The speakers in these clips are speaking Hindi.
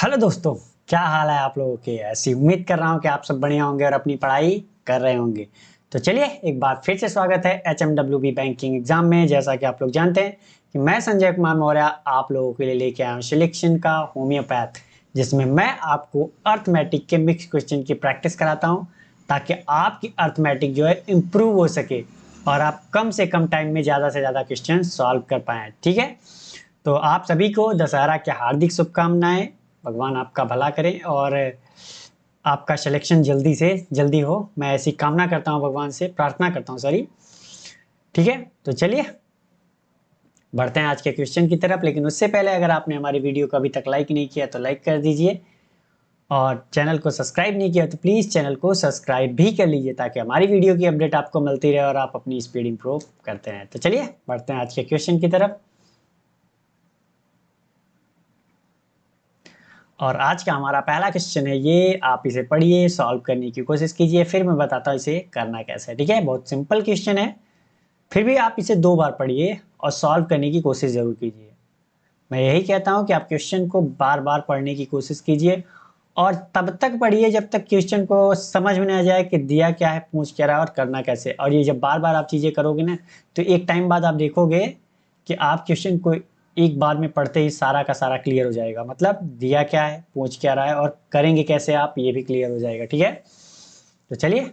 हेलो दोस्तों, क्या हाल है आप लोगों के। ऐसी उम्मीद कर रहा हूँ कि आप सब बढ़िया होंगे और अपनी पढ़ाई कर रहे होंगे। तो चलिए एक बार फिर से स्वागत है HMWB बैंकिंग एग्जाम में। जैसा कि आप लोग जानते हैं कि मैं संजय कुमार मौर्य आप लोगों के लिए लेके आया हूँ सिलेक्शन का होम्योपैथ, जिसमें मैं आपको अर्थमेटिक के मिक्स क्वेश्चन की प्रैक्टिस कराता हूँ ताकि आपकी अर्थमेटिक जो है इम्प्रूव हो सके और आप कम से कम टाइम में ज़्यादा से ज़्यादा क्वेश्चन सॉल्व कर पाएँ। ठीक है, तो आप सभी को दशहरा की हार्दिक शुभकामनाएं। भगवान आपका भला करे और आपका सिलेक्शन जल्दी से जल्दी हो, मैं ऐसी कामना करता हूं, भगवान से प्रार्थना करता हूं, सॉरी। ठीक है, तो चलिए बढ़ते हैं आज के क्वेश्चन की तरफ। लेकिन उससे पहले अगर आपने हमारी वीडियो को अभी तक लाइक नहीं किया तो लाइक कर दीजिए, और चैनल को सब्सक्राइब नहीं किया तो प्लीज़ चैनल को सब्सक्राइब भी कर लीजिए ताकि हमारी वीडियो की अपडेट आपको मिलती रहे और आप अपनी स्पीड इंप्रूव करते रहें। तो चलिए बढ़ते हैं आज के क्वेश्चन की तरफ। और आज का हमारा पहला क्वेश्चन है ये, आप इसे पढ़िए, सॉल्व करने की कोशिश कीजिए, फिर मैं बताता हूँ इसे करना कैसे है। ठीक है, बहुत सिंपल क्वेश्चन है, फिर भी आप इसे 2 बार पढ़िए और सॉल्व करने की कोशिश जरूर कीजिए। मैं यही कहता हूँ कि आप क्वेश्चन को बार बार पढ़ने की कोशिश कीजिए और तब तक पढ़िए जब तक क्वेश्चन को समझ में ना जाए कि दिया क्या है, पूछ क्या रहा है और करना कैसे। और ये जब बार बार आप चीज़ें करोगे ना, तो एक टाइम बाद आप देखोगे कि आप क्वेश्चन को एक बार में पढ़ते ही सारा का सारा क्लियर हो जाएगा। मतलब दिया क्या है, पूछ क्या रहा है और करेंगे कैसे, आप ये भी क्लियर हो जाएगा। ठीक है, तो चलिए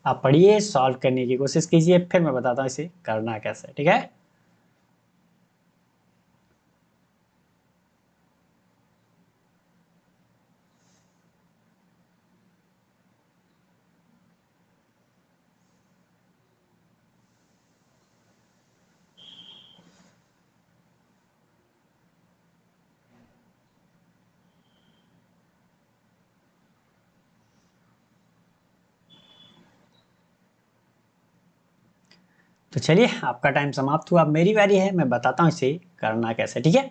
आप पढ़िए, सॉल्व करने की कोशिश कीजिए, फिर मैं बताता हूँ इसे करना कैसे है। ठीक है, तो चलिए आपका टाइम समाप्त हुआ, अब मेरी बारी है, मैं बताता हूँ इसे करना कैसे। ठीक है,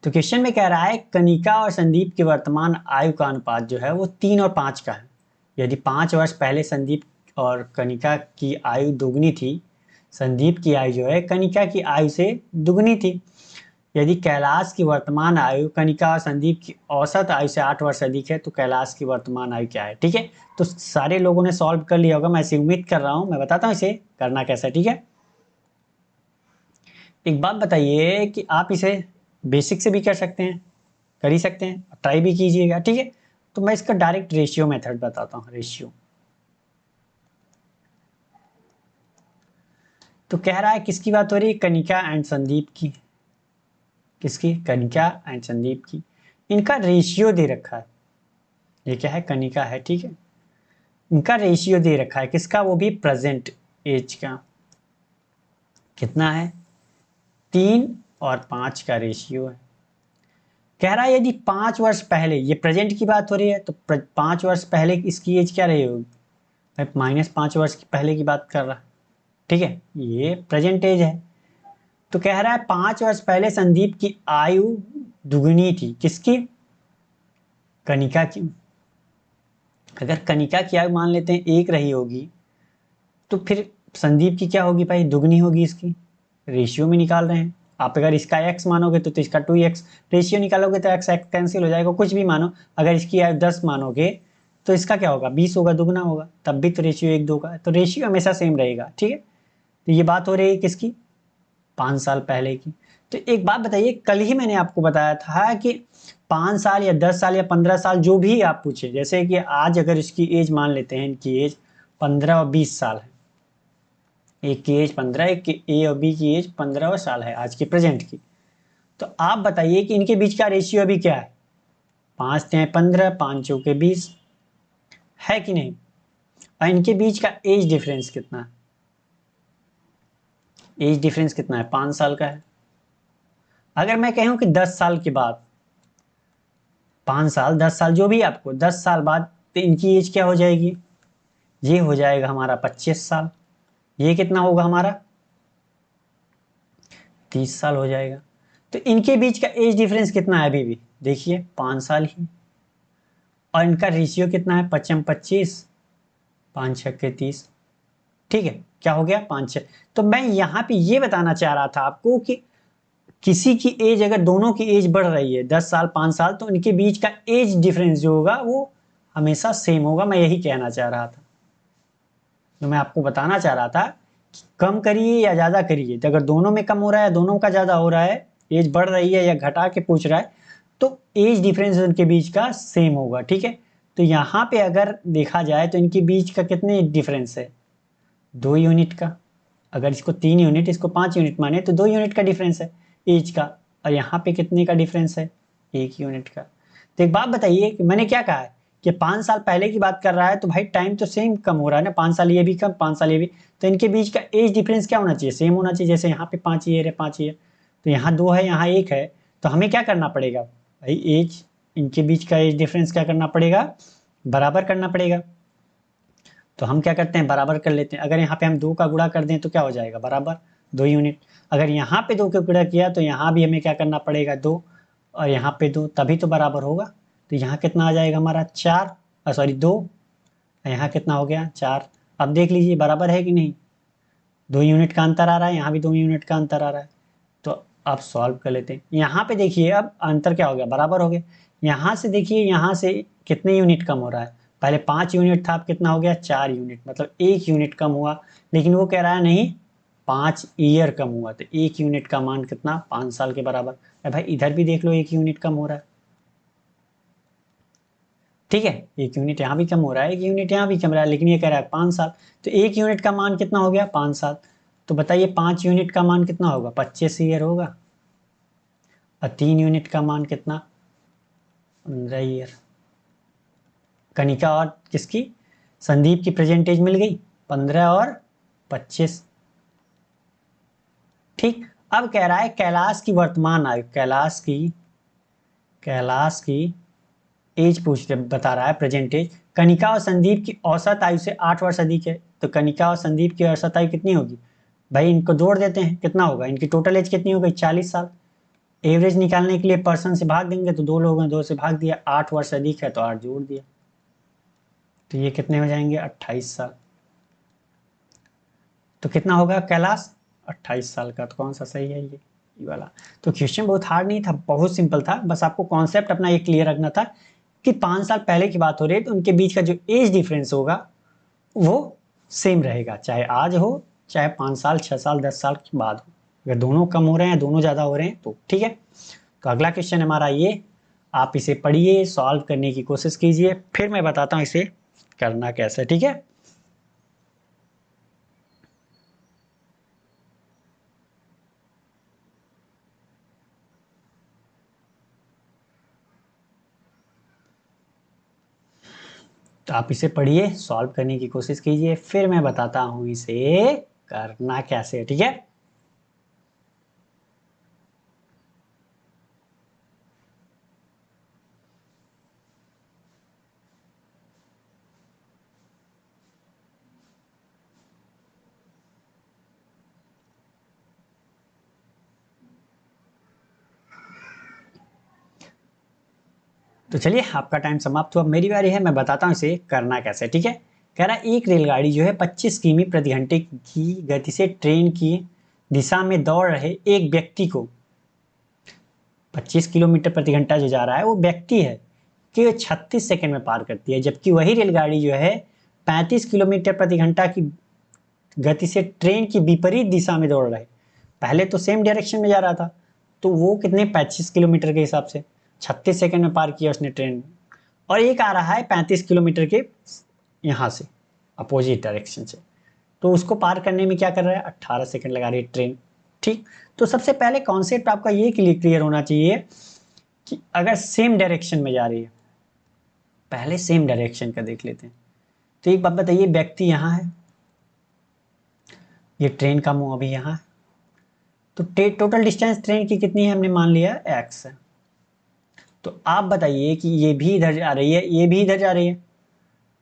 तो क्वेश्चन में कह रहा है कनिका और संदीप की वर्तमान आयु का अनुपात जो है वो 3 और 5 का है। यदि 5 वर्ष पहले संदीप और कनिका की आयु दोगुनी थी, संदीप की आयु जो है कनिका की आयु से दुगनी थी। यदि कैलाश की वर्तमान आयु कनिका और संदीप की औसत आयु से 8 वर्ष अधिक है तो कैलाश की वर्तमान आयु क्या है। ठीक है, तो सारे लोगों ने सॉल्व कर लिया होगा, मैं ऐसी उम्मीद कर रहा हूँ। मैं बताता हूँ इसे करना कैसा है। ठीक है, एक बात बताइए कि आप इसे बेसिक से भी कर सकते हैं, कर ही सकते हैं, ट्राई भी कीजिएगा। ठीक है, तो मैं इसका डायरेक्ट रेशियो मेथड बताता हूँ। रेशियो तो कह रहा है किसकी बात हो रही है, कनिका एंड संदीप की। किसकी, कनिका एंड संदीप की। इनका रेशियो दे रखा है, ये क्या है, कनिका है। ठीक है, इनका रेशियो दे रखा है, किसका, वो भी प्रेजेंट एज का। कितना है, 3 और 5 का रेशियो है। कह रहा है यदि 5 वर्ष पहले, ये प्रेजेंट की बात हो रही है, तो 5 वर्ष पहले इसकी एज क्या रही होगी, -5 वर्ष की पहले की बात कर रहा। ठीक है, ये प्रेजेंट एज है। तो कह रहा है 5 वर्ष पहले संदीप की आयु दुगनी थी, किसकी, कनिका की। अगर कनिका की आयु मान लेते हैं 1 रही होगी, तो फिर संदीप की क्या होगी भाई, दुगनी होगी इसकी। रेशियो में निकाल रहे हैं, आप अगर इसका x मानोगे तो इसका 2x, रेशियो निकालोगे तो x x कैंसिल हो जाएगा, कुछ भी मानो। अगर इसकी आयु 10 मानोगे तो इसका क्या होगा, 20 होगा, दुगना होगा, तब भी तो रेशियो 1 2 का, तो रेशियो हमेशा सेम रहेगा। ठीक है, तो ये बात हो रही है किसकी, 5 साल पहले की। तो एक बात बताइए, कल ही मैंने आपको बताया था कि 5 साल या 10 साल या 15 साल जो भी आप पूछे, जैसे कि आज अगर इसकी एज मान लेते हैं, इनकी एज 15 और 20 साल है। एक की एज 15, एक की ए और बी की एज 15 साल है आज की प्रेजेंट की। तो आप बताइए कि इनके बीच का रेशियो अभी क्या है, 5×3 = 15, 5×4 = 20, है कि नहीं। और इनके बीच का एज डिफरेंस कितना है, एज डिफरेंस कितना है, 5 साल का है। अगर मैं कहूं कि 10 साल के बाद, 5 साल 10 साल जो भी आपको, 10 साल बाद तो इनकी एज क्या हो जाएगी, ये हो जाएगा हमारा 25 साल। ये कितना होगा हमारा, 30 साल हो जाएगा। तो इनके बीच का एज डिफरेंस कितना है अभी भी, देखिए 5 साल ही। और इनका रेशियो कितना है, 5×5 = 25, 5×6 = 30। ठीक है, क्या हो गया, 5×6। तो मैं यहाँ पे ये बताना चाह रहा था आपको कि किसी की एज, अगर दोनों की एज बढ़ रही है 10 साल 5 साल, तो इनके बीच का एज डिफरेंस जो होगा वो हमेशा सेम होगा। मैं यही कहना चाह रहा था, जो मैं आपको बताना चाह रहा था कि कम करिए या ज़्यादा करिए, तो अगर दोनों में कम हो रहा है, दोनों का ज़्यादा हो रहा है, एज बढ़ रही है या घटा के पूछ रहा है, तो एज डिफरेंस उनके बीच का सेम होगा। ठीक है, तो यहाँ पे अगर देखा जाए तो इनके बीच का कितने डिफरेंस है, 2 यूनिट का। अगर इसको 3 यूनिट, इसको 5 यूनिट माने तो 2 यूनिट का डिफरेंस है एज का। और यहाँ पे कितने का डिफरेंस है, 1 यूनिट का। तो एक बात बताइए कि मैंने क्या कहा है कि 5 साल पहले की बात कर रहा है, तो भाई टाइम तो सेम कम हो रहा है ना, 5 साल ये भी कम, 5 साल ये भी, तो इनके बीच का एज डिफरेंस क्या होना चाहिए, सेम होना चाहिए। जैसे यहाँ पे 5 ईयर है, 5 ईयर, तो यहाँ 2 है, यहाँ 1 है, तो हमें क्या करना पड़ेगा भाई, एज, इनके बीच का एज डिफरेंस क्या करना पड़ेगा, बराबर करना पड़ेगा। तो हम क्या करते हैं, बराबर कर लेते हैं। अगर यहाँ पे हम 2 का गुणा कर दें तो क्या हो जाएगा, बराबर 2 यूनिट। अगर यहाँ पे 2 का गुणा किया तो यहाँ भी हमें क्या करना पड़ेगा, 2, और यहाँ पे 2, तभी तो बराबर होगा। तो यहाँ कितना आ जाएगा हमारा, 4, सॉरी 2, यहाँ कितना हो गया, 4। अब देख लीजिए बराबर है कि नहीं, 2 यूनिट का अंतर आ रहा है, यहाँ भी 2 यूनिट का अंतर आ रहा है। तो अब सॉल्व कर लेते हैं। यहाँ पे देखिए अब अंतर क्या हो गया, बराबर हो गया। यहाँ से देखिए, यहाँ से कितने यूनिट कम हो रहा है, पहले 5 यूनिट था, अब कितना हो गया, 4 यूनिट, मतलब 1 यूनिट कम हुआ। लेकिन वो कह रहा है नहीं, 5 ईयर कम हुआ, तो 1 यूनिट का मान कितना, 5 साल के बराबर। अरे भाई इधर भी देख लो, 1 यूनिट कम हो रहा है। ठीक है, 1 यूनिट यहाँ भी कम हो रहा है, 1 यूनिट यहाँ भी कम रहा है, लेकिन ये कह रहा है 5 साल। तो 1 यूनिट का मान कितना हो गया, 5 साल। तो बताइए 5 यूनिट का मान कितना होगा, 25 ईयर होगा। और 3 यूनिट का मान कितना, 15 ईयर। कनिका और किसकी, संदीप की प्रेजेंटेज मिल गई, 15 और 25। ठीक, अब कह रहा है कैलाश की वर्तमान आयु, कैलाश की एज बता रहा है, प्रेजेंट एज। कनिका और संदीप की औसत आयु से 8 वर्ष अधिक है, तो कनिका और संदीप की औसत आयु कितनी होगी, भाई इनको जोड़ देते हैं, कितना होगा, इनकी टोटल एज कितनी हो गई, 40 साल। एवरेज निकालने के लिए पर्सन से भाग देंगे, तो 2 लोग हैं, 2 से भाग दिया, 8 वर्ष अधिक है तो 8 जोड़ दिया, तो ये कितने हो जाएंगे, 28 साल। तो कितना होगा कैलाश, 28 साल का। तो कौन सा सही है, ये वाला। तो क्वेश्चन बहुत हार्ड नहीं था, बहुत सिंपल था, बस आपको कॉन्सेप्ट अपना ये क्लियर रखना था कि 5 साल पहले की बात हो रही है, तो उनके बीच का जो एज डिफरेंस होगा वो सेम रहेगा, चाहे आज हो, चाहे 5 साल 6 साल 10 साल के बाद हो। अगर दोनों कम हो रहे हैं, दोनों ज़्यादा हो रहे हैं, तो ठीक है। तो अगला क्वेश्चन हमारा ये, आप इसे पढ़िए, सॉल्व करने की कोशिश कीजिए, फिर मैं बताता हूँ इसे करना कैसे, ठीक है। तो आप इसे पढ़िए, सॉल्व करने की कोशिश कीजिए, फिर मैं बताता हूँ इसे करना कैसे, ठीक है। तो चलिए, आपका टाइम समाप्त हुआ, मेरी बारी है, मैं बताता हूँ इसे करना कैसे, ठीक है। कह रहा है एक रेलगाड़ी जो है 25 किमी प्रति घंटे की गति से ट्रेन की दिशा में दौड़ रहे एक व्यक्ति को, 25 किलोमीटर प्रति घंटा जो जा रहा है वो व्यक्ति है, कि 36 सेकंड में पार करती है। जबकि वही रेलगाड़ी जो है 35 किलोमीटर प्रति घंटा की गति से ट्रेन की विपरीत दिशा में दौड़ रहे, पहले तो सेम डायरेक्शन में जा रहा था, तो वो कितने, 25 किलोमीटर के हिसाब से 36 सेकंड में पार किया उसने ट्रेन। और एक आ रहा है 35 किलोमीटर के यहाँ से, अपोजिट डायरेक्शन से, तो उसको पार करने में क्या कर रहा है, 18 सेकंड लगा रही है ट्रेन। ठीक, तो सबसे पहले कॉन्सेप्ट आपका ये क्लियर होना चाहिए कि अगर सेम डायरेक्शन में जा रही है, पहले सेम डायरेक्शन का देख लेते हैं। तो एक बात बताइए, व्यक्ति यहाँ है, ये ट्रेन का मुंह अभी यहाँ है, तो टोटल डिस्टेंस ट्रेन की कितनी है, हमने मान लिया x है। तो आप बताइए कि ये भी इधर जा रही है, ये भी इधर जा रही है,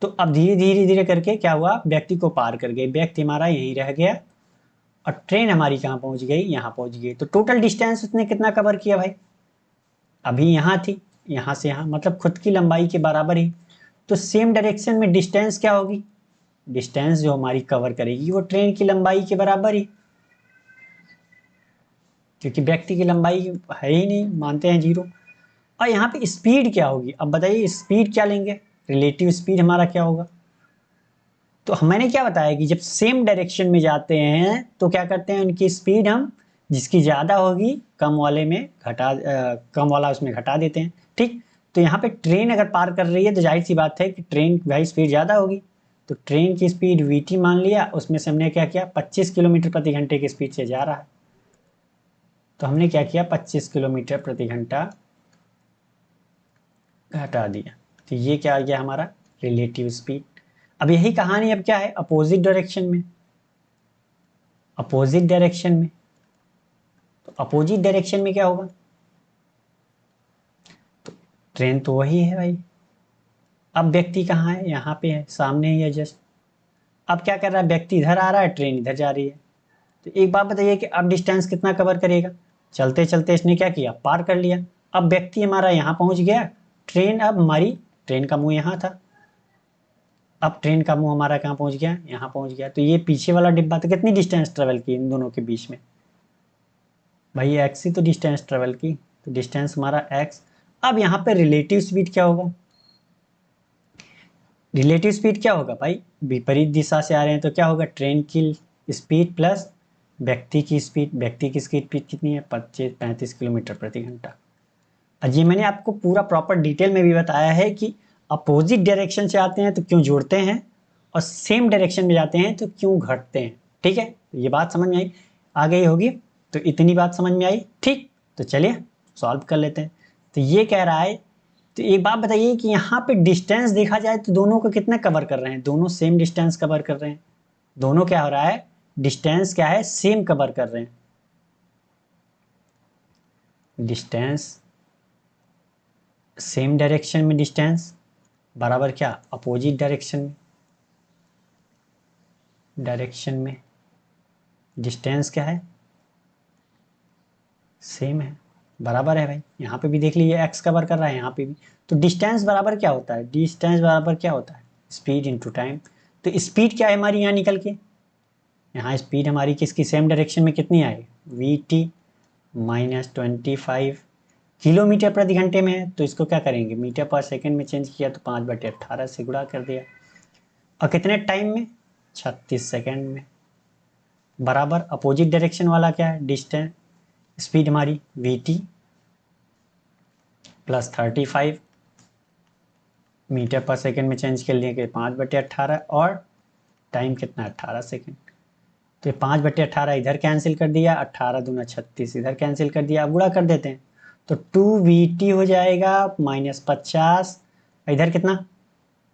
तो अब धीरे धीरे धीरे करके क्या हुआ, व्यक्ति को पार कर गए, व्यक्ति हमारा यहीं रह गया, और ट्रेन हमारी कहाँ पहुंच गई, यहाँ पहुंच गई। तो टोटल डिस्टेंस उसने कितना कवर किया भाई, अभी यहाँ थी, यहाँ से यहाँ, मतलब खुद की लंबाई के बराबर ही। तो सेम डायरेक्शन में डिस्टेंस क्या होगी, डिस्टेंस जो हमारी कवर करेगी वो ट्रेन की लंबाई के बराबर ही। क्योंकि व्यक्ति की लंबाई है ही नहीं, मानते हैं 0। और यहाँ पे स्पीड क्या होगी, अब बताइए स्पीड क्या लेंगे, रिलेटिव स्पीड हमारा क्या होगा। तो मैंने क्या बताया कि जब सेम डायरेक्शन में जाते हैं तो क्या करते हैं, उनकी स्पीड हम जिसकी ज़्यादा होगी कम वाले में कम वाला उसमें घटा देते हैं, ठीक। तो यहाँ पे ट्रेन अगर पार कर रही है तो जाहिर सी बात है कि ट्रेन की स्पीड ज़्यादा होगी। तो ट्रेन की स्पीड वीटी मान लिया, उसमें से हमने क्या किया 25 किलोमीटर प्रति घंटे की स्पीड से जा रहा है। तो हमने क्या किया 25 किलोमीटर प्रति घंटा घटा दिया। तो ये क्या आ गया हमारा रिलेटिव स्पीड। अब यही कहानी अब क्या है अपोजिट डायरेक्शन में। अपोजिट डायरेक्शन में, तो अपोजिट डायरेक्शन में क्या होगा, तो ट्रेन तो वही है भाई। अब व्यक्ति कहाँ है, यहाँ पे है, सामने ही है जस्ट। अब क्या कर रहा है, व्यक्ति इधर आ रहा है, ट्रेन इधर जा रही है। तो एक बात बताइए कि अब डिस्टेंस कितना कवर करेगा, चलते चलते इसने क्या किया पार कर लिया। अब व्यक्ति हमारा यहाँ पहुँच गया, ट्रेन अब हमारी, ट्रेन का मुंह यहाँ था, अब ट्रेन का मुंह हमारा कहाँ पहुँच गया, यहाँ पहुँच गया। तो ये पीछे वाला डिब्बा तो कितनी डिस्टेंस ट्रेवल की इन दोनों के बीच में, भाई एक्स ही तो डिस्टेंस ट्रेवल की, तो डिस्टेंस हमारा एक्स। अब यहाँ पे रिलेटिव स्पीड क्या होगा, रिलेटिव स्पीड क्या होगा भाई, विपरीत दिशा से आ रहे हैं तो क्या होगा ट्रेन की स्पीड प्लस व्यक्ति की स्पीड। व्यक्ति की स्पीड कितनी है 35 किलोमीटर प्रति घंटा। और ये मैंने आपको पूरा प्रॉपर डिटेल में भी बताया है कि अपोजिट डायरेक्शन से आते हैं तो क्यों जोड़ते हैं, और सेम डायरेक्शन में जाते हैं तो क्यों घटते हैं। ठीक है, ये बात समझ में आई, आ गई होगी। तो इतनी बात समझ में आई, ठीक। तो चलिए सॉल्व कर लेते हैं। तो ये कह रहा है, तो एक बात बताइए कि यहाँ पे डिस्टेंस देखा जाए तो दोनों को कितना कवर कर रहे हैं, दोनों सेम डिस्टेंस कवर कर रहे हैं। दोनों क्या हो रहा है, डिस्टेंस क्या है सेम कवर कर रहे हैं। डिस्टेंस सेम डायरेक्शन में, डिस्टेंस बराबर क्या अपोजिट डायरेक्शन में, डायरेक्शन में डिस्टेंस क्या है सेम है, बराबर है भाई। यहाँ पे भी देख लीजिए एक्स कवर कर रहा है, यहाँ पे भी। तो डिस्टेंस बराबर क्या होता है, डिस्टेंस बराबर क्या होता है स्पीड इनटू टाइम। तो स्पीड क्या है हमारी यहाँ निकल के, यहाँ स्पीड हमारी किसकी सेम डायरेक्शन में कितनी आई वी टी -25 किलोमीटर प्रति घंटे में है। तो इसको क्या करेंगे मीटर पर सेकंड में चेंज किया तो 5/18 से गुणा कर दिया, और कितने टाइम में 36 सेकंड में, बराबर अपोजिट डायरेक्शन वाला क्या है डिस्टेंस स्पीड हमारी वी टी प्लस 35 मीटर पर सेकंड में चेंज कर लिए कि 5/18, और टाइम कितना 18 सेकंड। तो 5/18 इधर कैंसिल कर दिया, 18 दूना 36 इधर कैंसिल कर दिया। अब गुणा कर देते हैं तो 2VT हो जाएगा -50, इधर कितना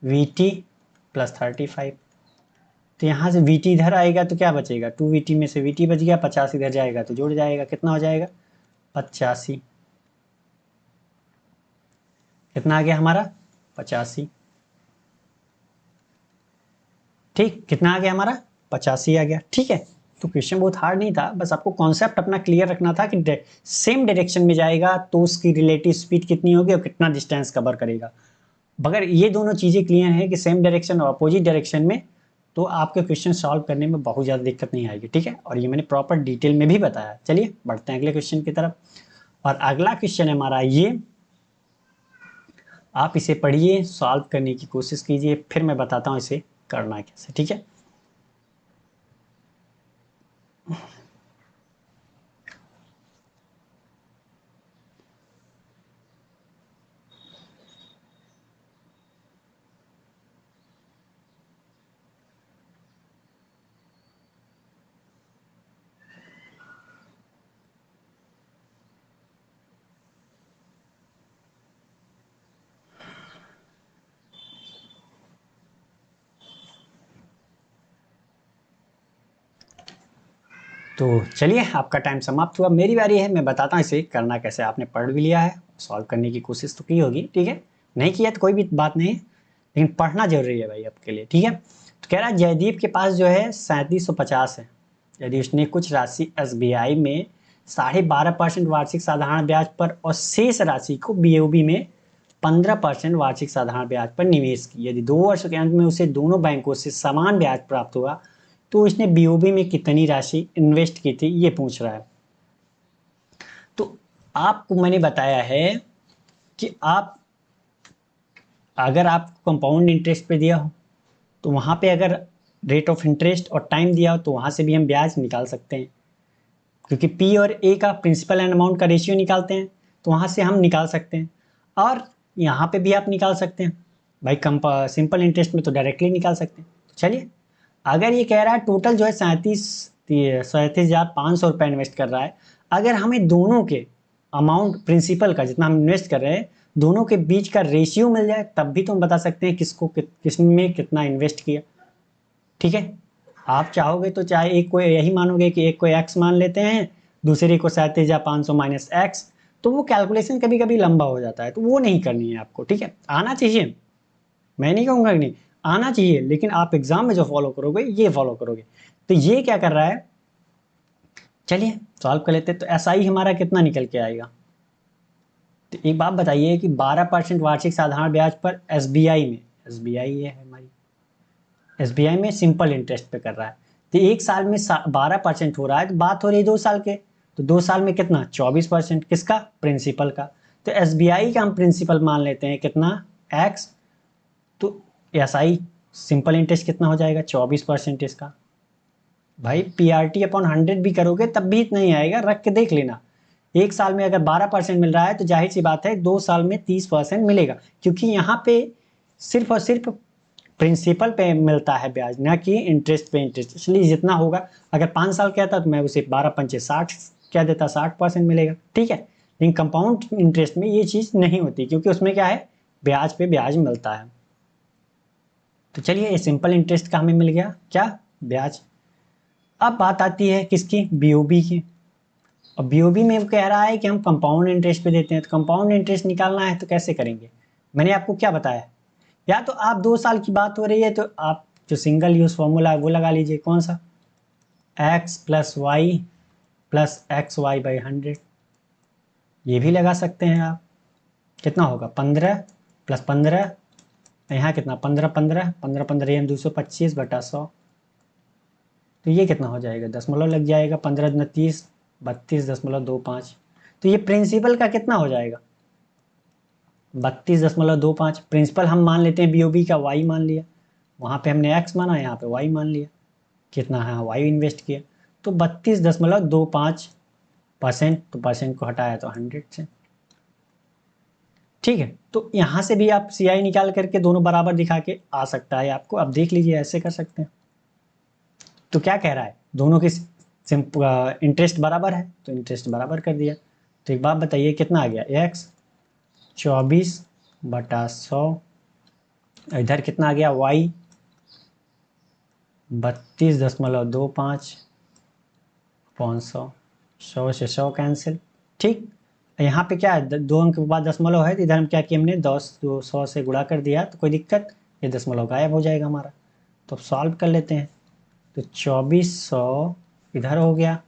VT प्लस 35। तो यहाँ से VT इधर आएगा तो क्या बचेगा, 2VT में से VT बच गया, 50 इधर जाएगा तो जुड़ जाएगा, कितना हो जाएगा 85। कितना आ गया हमारा 85, ठीक। कितना आ गया हमारा 85 आ गया, ठीक है। तो क्वेश्चन बहुत हार्ड नहीं था, बस आपको कॉन्सेप्ट अपना क्लियर रखना था कि सेम डायरेक्शन में जाएगा तो उसकी रिलेटिव स्पीड कितनी होगी और कितना डिस्टेंस कवर करेगा। अगर ये दोनों चीज़ें क्लियर हैं कि सेम डायरेक्शन और अपोजिट डायरेक्शन में, तो आपके क्वेश्चन सॉल्व करने में बहुत ज़्यादा दिक्कत नहीं आएगी, ठीक है। और ये मैंने प्रॉपर डिटेल में भी बताया। चलिए बढ़ते हैं अगले क्वेश्चन की तरफ। और अगला क्वेश्चन है हमारा ये, आप इसे पढ़िए, सॉल्व करने की कोशिश कीजिए, फिर मैं बताता हूँ इसे करना कैसे, ठीक है। तो चलिए आपका टाइम समाप्त हुआ, मेरी बारी है, मैं बताता हूँ इसे करना कैसे। आपने पढ़ भी लिया है, सॉल्व करने की कोशिश तो की होगी, ठीक है। नहीं किया तो कोई भी बात नहीं है, लेकिन पढ़ना जरूरी है भाई आपके लिए, ठीक है। तो कह रहा है जयदीप के पास जो है 3750 है, यदि उसने कुछ राशि SBI में 12.5% वार्षिक साधारण ब्याज पर और शेष राशि को BOB में 15% वार्षिक साधारण ब्याज पर निवेश की, यदि 2 वर्ष के अंत में उसे दोनों बैंकों से समान ब्याज प्राप्त हुआ तो इसने BOB में कितनी राशि इन्वेस्ट की थी, ये पूछ रहा है। आपको मैंने बताया है कि आप अगर आपको कंपाउंड इंटरेस्ट पे दिया हो तो वहाँ पे अगर रेट ऑफ इंटरेस्ट और टाइम दिया हो तो वहाँ से भी हम ब्याज निकाल सकते हैं, क्योंकि पी और ए का प्रिंसिपल एंड अमाउंट का रेशियो निकालते हैं तो वहाँ से हम निकाल सकते हैं। और यहाँ पे भी आप निकाल सकते हैं भाई, सिंपल इंटरेस्ट में तो डायरेक्टली निकाल सकते हैं। तो चलिए, अगर ये कह रहा है टोटल जो है 37,500 रुपये इन्वेस्ट कर रहा है, अगर हमें दोनों के अमाउंट प्रिंसिपल का जितना हम इन्वेस्ट कर रहे हैं दोनों के बीच का रेशियो मिल जाए तब भी तो हम बता सकते हैं किसमें कितना इन्वेस्ट किया। ठीक है, आप चाहोगे तो चाहे एक को यही मानोगे कि एक को एक्स मान लेते हैं, दूसरे को 37,500 माइनस एक्स, तो वो कैलकुलेशन कभी कभी लंबा हो जाता है, तो वो नहीं करनी है आपको। ठीक है, आना चाहिए, मैं नहीं कहूँगा कि नहीं, आना चाहिए, लेकिन आप एग्जाम में जो फॉलो करोगे ये फॉलो करोगे। तो ये क्या कर रहा है, चलिए सॉल्व कर लेते हैं। तो एस आई हमारा कितना निकल के आएगा, तो एक बात बताइए कि 12% वार्षिक साधारण ब्याज पर एसबीआई में, एसबीआई ये है हमारी, एसबीआई में सिंपल इंटरेस्ट पे कर रहा है, तो एक साल में 12% हो रहा है, तो बात हो रही है 2 साल के, तो 2 साल में कितना 24%, किसका, प्रिंसिपल का। तो एसबीआई का हम प्रिंसिपल मान लेते हैं कितना, एक्स, तो एस आई सिंपल इंटरेस्ट कितना हो जाएगा 24% इसका। भाई पी आर टी अपॉन 100 भी करोगे तब भी इतना ही आएगा, रख के देख लेना। एक साल में अगर 12% मिल रहा है तो जाहिर सी बात है 2 साल में 30% मिलेगा, क्योंकि यहाँ पे सिर्फ और सिर्फ प्रिंसिपल पे मिलता है ब्याज, ना कि इंटरेस्ट पे इंटरेस्ट, इसलिए जितना होगा, अगर 5 साल कहता तो मैं उसे 12×5 = 60 क्या देता, 60% मिलेगा। ठीक है, लेकिन कंपाउंड इंटरेस्ट में ये चीज़ नहीं होती, क्योंकि उसमें क्या है, ब्याज पे ब्याज मिलता है। तो चलिए, ये सिंपल इंटरेस्ट का हमें मिल गया क्या, ब्याज। अब बात आती है किसकी, बीओबी की। और बीओबी में वो कह रहा है कि हम कंपाउंड इंटरेस्ट पे देते हैं, तो कंपाउंड इंटरेस्ट निकालना है तो कैसे करेंगे, मैंने आपको क्या बताया, या तो आप 2 साल की बात हो रही है तो आप जो सिंगल यूज फॉर्मूला है वो लगा लीजिए, कौन सा, X plus Y plus X Y by 100, ये भी लगा सकते हैं आप। कितना होगा 15 प्लस 15, यहाँ कितना 15 15 15 15 225/100, तो ये कितना हो जाएगा, दशमलव लग जाएगा, 15 दूना 30, 32.25। तो ये प्रिंसिपल का कितना हो जाएगा, 32.25। प्रिंसिपल हम मान लेते हैं बीओबी का वाई मान लिया, वहाँ पे हमने एक्स माना, यहाँ पे वाई मान लिया, कितना है वाई इन्वेस्ट किया, तो 32.25%, तो परसेंट को हटाया तो 100 से। ठीक है, तो यहाँ से भी आप सी आई निकाल करके दोनों बराबर दिखा के आ सकता है आपको, अब देख लीजिए ऐसे कर सकते हैं। तो क्या कह रहा है, दोनों की इंटरेस्ट बराबर है तो इंटरेस्ट बराबर कर दिया। तो एक बात बताइए कितना आ गया, एक्स 24/100, इधर कितना आ गया वाई 32.25/100, 100 से 100 कैंसिल। ठीक, यहाँ पे क्या है, 2 अंक के बाद दशमलव है, तो इधर हम क्या किया हमने 100 से गुणा कर दिया, तो कोई दिक्कत, ये दशमलव गायब हो जाएगा हमारा। तो अब सॉल्व कर लेते हैं, तो 2400 इधर हो गया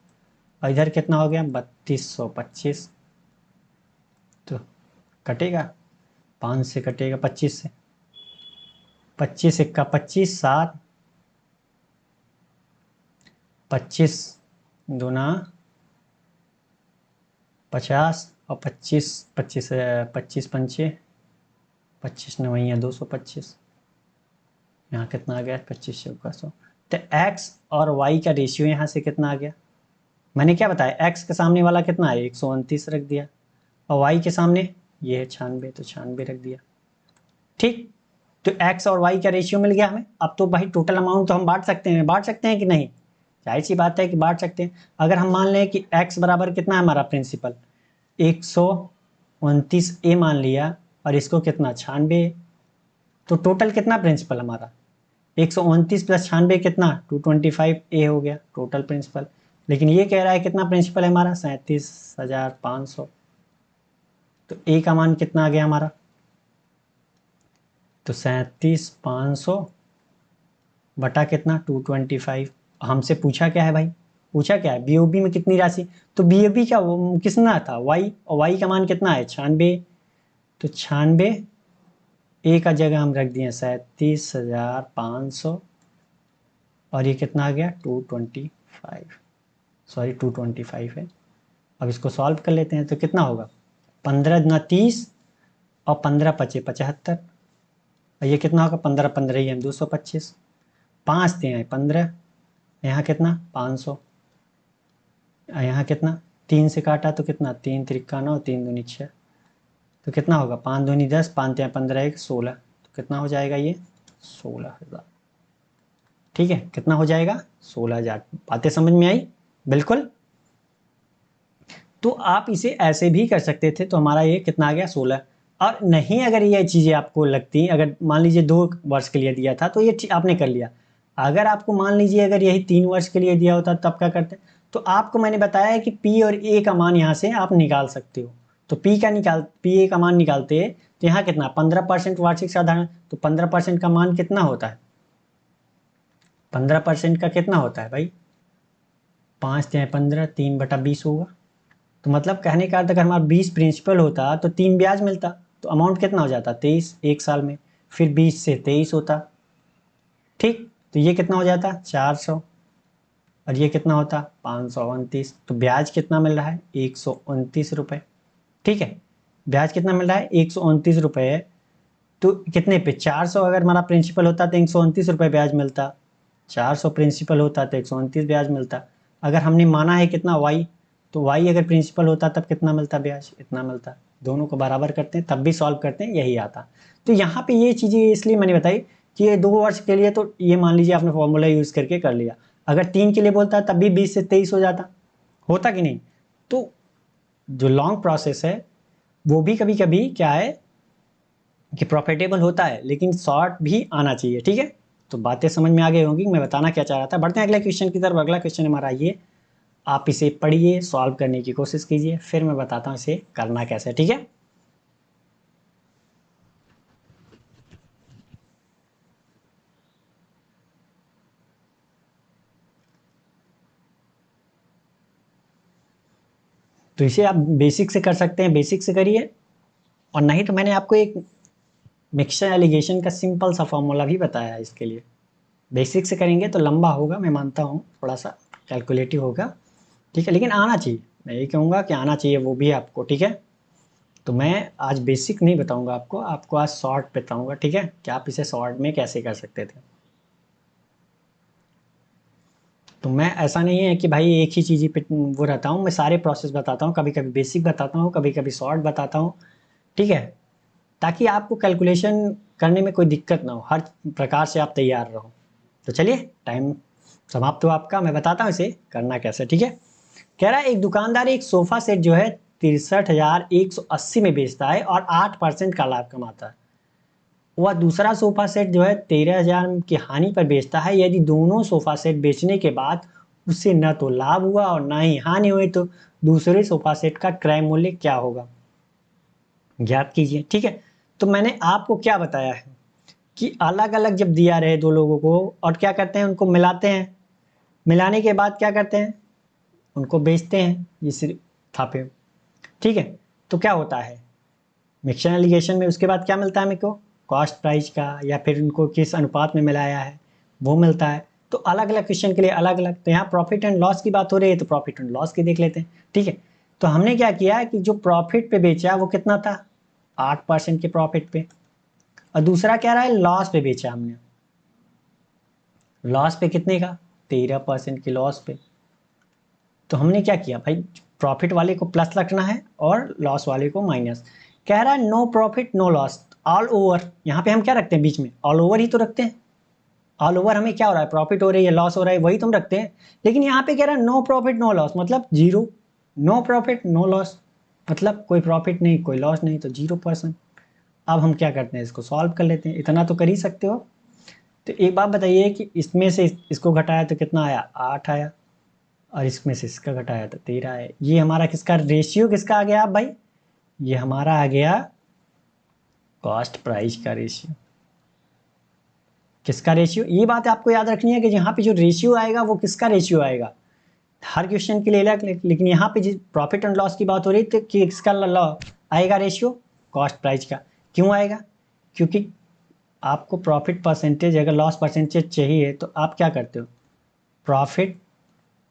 और इधर कितना हो गया 3225, तो कटेगा 5 से कटेगा 25 से, 25 × 25 7, 25 दूना 50 और 25 25 25 पंचे 25 नवैया 225, यहाँ कितना आ गया 25 चौका 100। तो x और y का रेशियो यहाँ से कितना आ गया, मैंने क्या बताया, x के सामने वाला कितना है 129 रख दिया, और y के सामने ये है 96, तो 96 रख दिया। ठीक, तो x और y का रेशियो मिल गया हमें। अब तो भाई टोटल अमाउंट तो हम बांट सकते हैं कि नहीं, जाहिर सी बात है कि बांट सकते हैं। अगर हम मान लें कि x बराबर कितना है हमारा प्रिंसिपल 129 ए मान लिया, और इसको कितना 96, तो टोटल कितना प्रिंसिपल हमारा 129 प्लस 96 कितना 225 ए हो गया टोटल प्रिंसिपल। लेकिन ये कह रहा है कितना प्रिंसिपल है हमारा 37,500, तो ए का मान कितना आ गया हमारा, तो 37,500 बटा कितना 225। हमसे पूछा क्या है भाई, पूछा क्या है बीओबी में कितनी राशि, तो बीओबी का कितना था वाई, और वाई का मान कितना है 96, तो 96 ए का जगह हम रख दिए 37,500, और ये कितना आ गया 225, सॉरी 225 है, अब इसको सॉल्व कर लेते हैं तो कितना होगा, 15 दूना 30 और 15 पचे 75, और ये कितना होगा, 15 15 ही हम 225, 5 दिए 15, यहाँ कितना 500, यहाँ कितना 3 से काटा तो कितना 3 त्रिका 9, 3 दूनी 6, तो कितना होगा 5 दूनी 10, 5 तिया 15 1 16, तो कितना हो जाएगा ये 16,000। ठीक है, कितना हो जाएगा 16,000। बातें समझ में आई? बिल्कुल। तो आप इसे ऐसे भी कर सकते थे, तो हमारा ये कितना आ गया 16। और नहीं अगर ये चीज़ें आपको लगती, अगर मान लीजिए 2 वर्ष के लिए दिया था तो ये आपने कर लिया। अगर आपको मान लीजिए अगर यही 3 वर्ष के लिए दिया होता तब क्या करते? तो आपको मैंने बताया है कि पी और ए का मान यहाँ से आप निकाल सकते हो। तो पी ए का मान निकालते तो यहाँ कितना 15% वार्षिक साधारण, तो 15% का मान कितना होता है, 15% का कितना होता है भाई, 5 या 15, 3/20 होगा। तो मतलब कहने का अर्थ अगर हमारा 20 प्रिंसिपल होता तो 3 ब्याज मिलता, तो अमाउंट कितना हो जाता 23 एक साल में, फिर 20 से 23 होता। ठीक, तो ये कितना हो जाता 400, और ये कितना होता 529। तो ब्याज कितना मिल रहा है 129 रुपये। ठीक है, ब्याज कितना मिल रहा है 129 रुपये। तो कितने पे 400 अगर हमारा प्रिंसिपल होता तो 129 रुपये ब्याज मिलता, 400 प्रिंसिपल होता तो 129 ब्याज मिलता। अगर हमने माना है कितना y, तो y अगर प्रिंसिपल होता तब कितना मिलता ब्याज, इतना मिलता। दोनों को बराबर करते हैं तब भी सॉल्व करते हैं, यही आता। तो यहाँ पे ये चीज़ें इसलिए मैंने बताई कि ये 2 वर्ष के लिए तो ये मान लीजिए आपने फॉर्मूला यूज़ करके कर लिया। अगर 3 के लिए बोलता तब भी 20 से 23 हो जाता, होता कि नहीं? तो जो लॉन्ग प्रोसेस है वो भी कभी कभी क्या है कि प्रॉफिटेबल होता है, लेकिन शॉर्ट भी आना चाहिए। ठीक है, तो बातें समझ में आ गई होंगी मैं बताना क्या चाह रहा था। बढ़ते हैं अगले क्वेश्चन की तरफ। अगला क्वेश्चन हमारा ये, आप इसे पढ़िए, सॉल्व करने की कोशिश कीजिए, फिर मैं बताता हूँ इसे करना कैसे। ठीक है, तो इसे आप बेसिक से कर सकते हैं, बेसिक से करिए, और नहीं तो मैंने आपको एक मिक्सचर एलिगेशन का सिंपल सा फॉर्मूला भी बताया है इसके लिए। बेसिक से करेंगे तो लंबा होगा, मैं मानता हूँ थोड़ा सा कैलकुलेटिव होगा। ठीक है, लेकिन आना चाहिए, मैं ये कहूँगा कि आना चाहिए वो भी आपको। ठीक है, तो मैं आज बेसिक नहीं बताऊंगा आपको, आपको आज शॉर्ट बताऊंगा। ठीक है, कि आप इसे शॉर्ट में कैसे कर सकते थे। तो मैं ऐसा नहीं है कि भाई एक ही चीज़ पे वो रहता हूँ, मैं सारे प्रोसेस बताता हूँ, कभी कभी बेसिक बताता हूँ, कभी कभी शॉर्ट बताता हूँ। ठीक है, ताकि आपको कैलकुलेशन करने में कोई दिक्कत ना हो, हर प्रकार से आप तैयार रहो। तो चलिए, टाइम समाप्त हुआ आपका, मैं बताता हूँ इसे करना कैसे। ठीक है, कह रहा है एक दुकानदार एक सोफा सेट जो है 63,180 में बेचता है और 8% का लाभ कमाता है। वह दूसरा सोफा सेट जो है 13,000 की हानि पर बेचता है। यदि दोनों सोफा सेट बेचने के बाद उससे न तो लाभ हुआ और ना ही हानि हुई, तो दूसरे सोफा सेट का क्रय मूल्य क्या होगा, ज्ञात कीजिए। ठीक है, तो मैंने आपको क्या बताया है कि अलग अलग जब दिया रहे दो लोगों को, और क्या करते हैं उनको मिलाते हैं, मिलाने के बाद क्या करते हैं उनको बेचते हैं इस थापे। ठीक है, तो क्या होता है मिक्सचर एलिगेशन में, उसके बाद क्या मिलता है मेरे को, कॉस्ट प्राइस का, या फिर उनको किस अनुपात में मिलाया है वो मिलता है। तो अलग अलग क्वेश्चन के लिए अलग अलग। तो यहाँ प्रॉफिट एंड लॉस की बात हो रही है तो प्रॉफिट एंड लॉस की देख लेते हैं। ठीक है, तो हमने क्या किया कि जो प्रॉफिट पे बेचा वो कितना था 8% के प्रॉफिट पे, और दूसरा क्या रहा है लॉस पे बेचा हमने, लॉस पे कितने का 13% के लॉस पे। तो हमने क्या किया भाई, प्रॉफिट वाले को प्लस रखना है और लॉस वाले को माइनस। कह रहा है no profit no loss all over, यहाँ पे हम क्या रखते हैं बीच में, ऑल ओवर ही तो रखते हैं। ऑल ओवर हमें क्या हो रहा है, प्रॉफिट हो रही है लॉस हो रहा है, वही तो हम रखते हैं। लेकिन यहाँ पे कह रहा है नो प्रॉफिट नो लॉस, मतलब zero, no profit no loss, मतलब कोई प्रॉफिट नहीं कोई लॉस नहीं, तो 0%। अब हम क्या करते हैं इसको सॉल्व कर लेते हैं, इतना तो कर ही सकते हो। तो एक बात बताइए कि इसमें से इसको घटाया तो कितना आया 8 आया, और इसमें से इसका घटाया तो 13 है। ये हमारा किसका रेशियो किसका आ गया आप भाई, ये हमारा आ गया कॉस्ट प्राइस का रेशियो। किसका रेशियो, ये बात आपको याद रखनी है कि यहाँ पे जो रेशियो आएगा वो किसका रेशियो आएगा, हर क्वेश्चन के लिए अलग। लेकिन यहाँ पे प्रॉफिट एंड लॉस की बात हो रही है तो किसका लॉ आएगा रेशियो, कॉस्ट प्राइस का। क्यों आएगा, क्योंकि आपको प्रॉफिट परसेंटेज अगर लॉस परसेंटेज चाहिए तो आप क्या करते हो, प्रॉफिट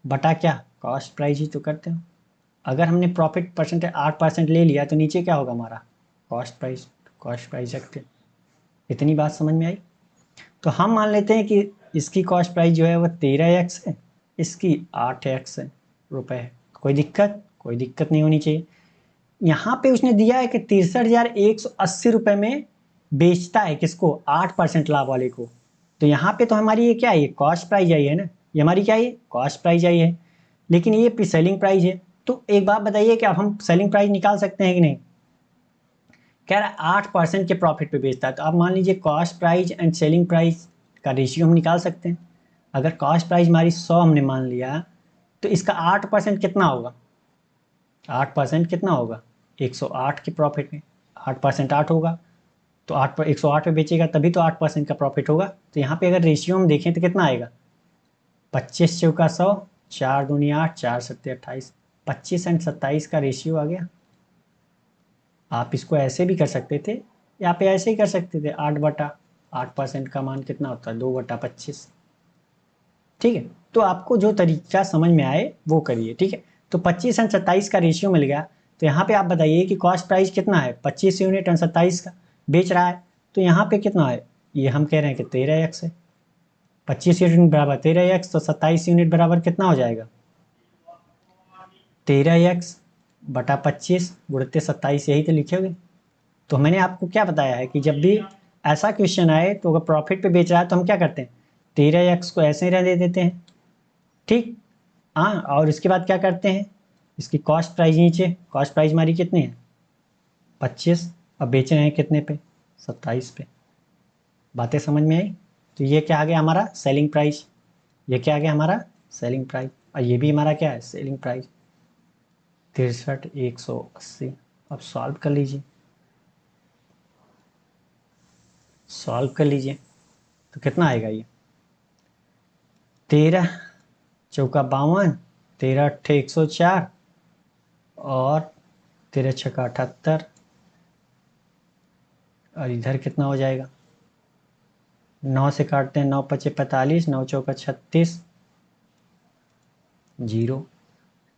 बटा क्या कॉस्ट प्राइस ही तो करते हो। अगर हमने प्रॉफिट परसेंटेज 8% ले लिया तो नीचे क्या होगा हमारा, कॉस्ट प्राइस रखते। इतनी बात समझ में आई। तो हम मान लेते हैं कि इसकी कॉस्ट प्राइस जो है वो 13x है, इसकी 8x है रुपए है। कोई दिक्कत नहीं होनी चाहिए। यहाँ पे उसने दिया है कि 63,180 रुपये में बेचता है किसको, 8% लाभ वाले को। तो यहाँ पे तो हमारी ये क्या है, ये कॉस्ट प्राइस आई है ना, ये हमारी क्या है, कॉस्ट प्राइस आई है, लेकिन ये सेलिंग प्राइस है। तो एक बात बताइए कि अब हम सेलिंग प्राइस निकाल सकते हैं कि नहीं। कह रहा है 8% के प्रॉफिट पे बेचता है, तो अब मान लीजिए cost price and selling price का रेशियो हम निकाल सकते हैं। अगर कॉस्ट प्राइस हमारी 100 हमने मान लिया, तो इसका 8% कितना होगा, 8% कितना होगा, 108 के प्रॉफिट में 8% 8 होगा, तो 8 पर 108 पे बेचेगा तभी तो 8% का प्रॉफिट होगा। तो यहाँ पे अगर रेशियो हम देखें तो कितना आएगा, 25 चौका 100, 4 दूनी 8, 4 सत्ते 28, 25 एंड 27 का रेशियो आ गया। आप इसको ऐसे भी कर सकते थे, या पे ऐसे ही कर सकते थे, 8% का मान कितना होता है, 2/25। ठीक है, तो आपको जो तरीका समझ में आए वो करिए। ठीक है, तो 25 एंड 27 का रेशियो मिल गया। तो यहाँ पे आप बताइए कि कॉस्ट प्राइस कितना है, 25 यूनिट एंड 27 का बेच रहा है, तो यहाँ पे कितना है, ये हम कह रहे हैं कि 13x है। 25 यूनिट बराबर 13x, तो 27 यूनिट बराबर कितना हो जाएगा, 13x/25 गुणित 27, यही तो लिखे हुए। तो मैंने आपको क्या बताया है कि जब भी ऐसा क्वेश्चन आए तो अगर प्रॉफिट पे बेच रहा है तो हम क्या करते हैं, 13x को ऐसे ही रहने देते हैं। ठीक, हाँ, और इसके बाद क्या करते हैं, इसकी कॉस्ट प्राइस नीचे, कॉस्ट प्राइस हमारी कितनी है, 25, अब बेच रहे हैं कितने पे, 27 पे। बातें समझ में आई। तो ये क्या आ गया हमारा सेलिंग प्राइस, ये क्या आ गया हमारा सेलिंग प्राइस, और ये भी हमारा क्या है सेलिंग प्राइस, 63,180। अब सॉल्व कर लीजिए, सॉल्व कर लीजिए, तो कितना आएगा ये, 13 चौका 52, 13 अट्ठे 104, और 13 छक्का 78, और इधर कितना हो जाएगा, 9 से काटते हैं, 9 पचे 45, 9 चौका 36, 0,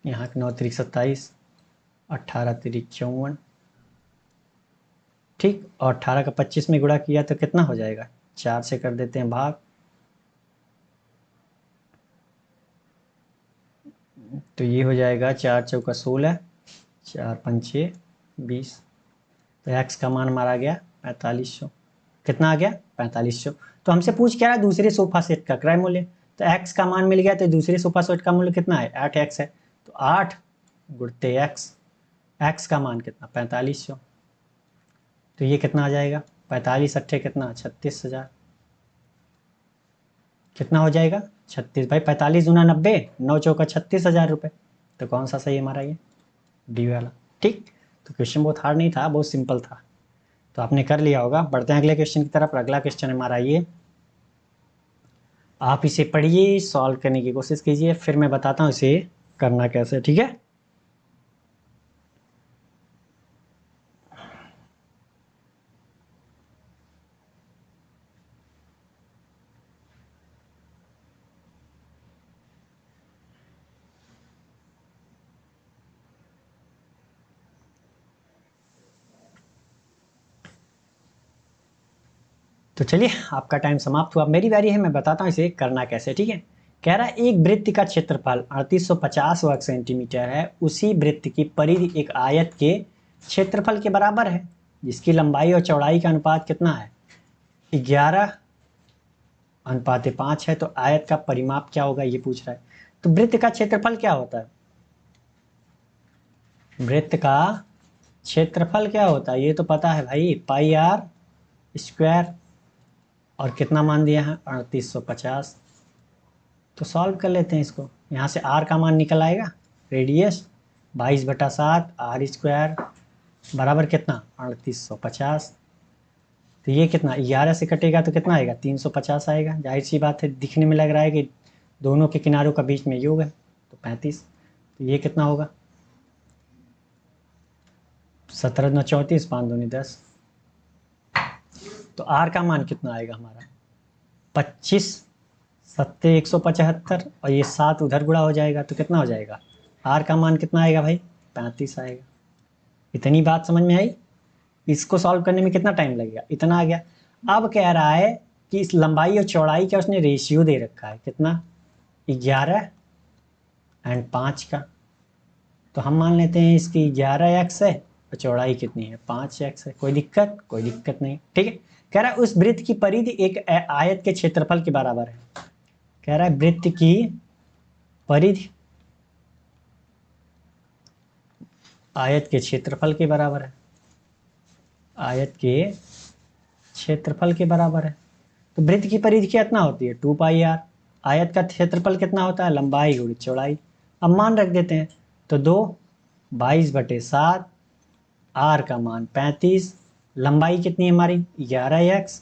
यहाँ 9 तिरिक 27, 18 तिरिक 54। ठीक, और 18 का 25 में गुणा किया तो कितना हो जाएगा, 4 से कर देते हैं भाग, तो ये हो जाएगा 4 चौका 16, 4 पंचे 20। तो एक्स का मान मारा गया 4500। कितना आ गया, 4500। तो हमसे पूछ क्या है, दूसरे सोफा सेट का क्रय मूल्य। तो एक्स का मान मिल गया, तो दूसरे सोफा सेट का मूल्य कितना है, 8x है। तो 8 गुणते एक्स, एक्स का मान कितना, 4500। तो ये कितना आ जाएगा, 45 अट्ठे कितना, 36,000। कितना हो जाएगा 36, भाई 45 दूना 90, 9 चौका 36,000 रुपये। तो कौन सा सही हमारा ये, डी वाला। ठीक, तो क्वेश्चन बहुत हार्ड नहीं था, बहुत सिंपल था, तो आपने कर लिया होगा। बढ़ते हैं अगले क्वेश्चन की तरफ। अगला क्वेश्चन हमारा ये, आप इसे पढ़िए, सॉल्व करने की कोशिश कीजिए, फिर मैं बताता हूँ इसे करना कैसे। ठीक है, तो चलिए आपका टाइम समाप्त हुआ, मेरी बारी है, मैं बताता हूँ इसे करना कैसे। ठीक है, कह रहा है एक वृत्त का क्षेत्रफल 3850 वर्ग सेंटीमीटर है, उसी वृत्त की परिधि एक आयत के क्षेत्रफल के बराबर है, जिसकी लंबाई और चौड़ाई का अनुपात कितना है, 11:5 है। तो आयत का परिमाप क्या होगा ये पूछ रहा है। तो वृत्त का क्षेत्रफल क्या होता है, वृत्त का क्षेत्रफल क्या होता है ये तो पता है भाई, पाई आर स्क्वायर, और कितना मान दिया है 3850। तो सॉल्व कर लेते हैं इसको, यहाँ से r का मान निकल आएगा, रेडियस 22/7 आर स्क्वायर बराबर कितना 3850। तो ये कितना 11 से कटेगा तो कितना आएगा 350 आएगा। जाहिर सी बात है, दिखने में लग रहा है कि दोनों के किनारों का बीच में योग है, तो 35। तो ये कितना होगा 17 9 34, 5 दूनी 10। तो r का मान कितना आएगा हमारा 25 सत्ते 175, और ये 7 उधर गुणा हो जाएगा तो कितना हो जाएगा, r का मान कितना आएगा भाई 35 आएगा। इतनी बात समझ में आई? इसको सॉल्व करने में कितना टाइम लगेगा? इतना आ गया। अब कह रहा है कि इस लंबाई और चौड़ाई का उसने रेशियो दे रखा है, कितना? 11 एंड 5 का। तो हम मान लेते हैं इसकी 11x है और चौड़ाई कितनी है? 5x है। कोई दिक्कत? कोई दिक्कत नहीं। ठीक है। कह रहा है उस वृत्त की परिधि एक आयत के क्षेत्रफल के बराबर है। कह रहा है वृत्त की परिधि आयत के क्षेत्रफल के बराबर है। आयत के क्षेत्रफल के बराबर है। तो वृत्त की परिधि कितना होती है? 2πr। आयत का क्षेत्रफल कितना होता है? लंबाई गुणित चौड़ाई। अब मान रख देते हैं तो 2 22/7, आर का मान 35, लंबाई कितनी है हमारी? 11x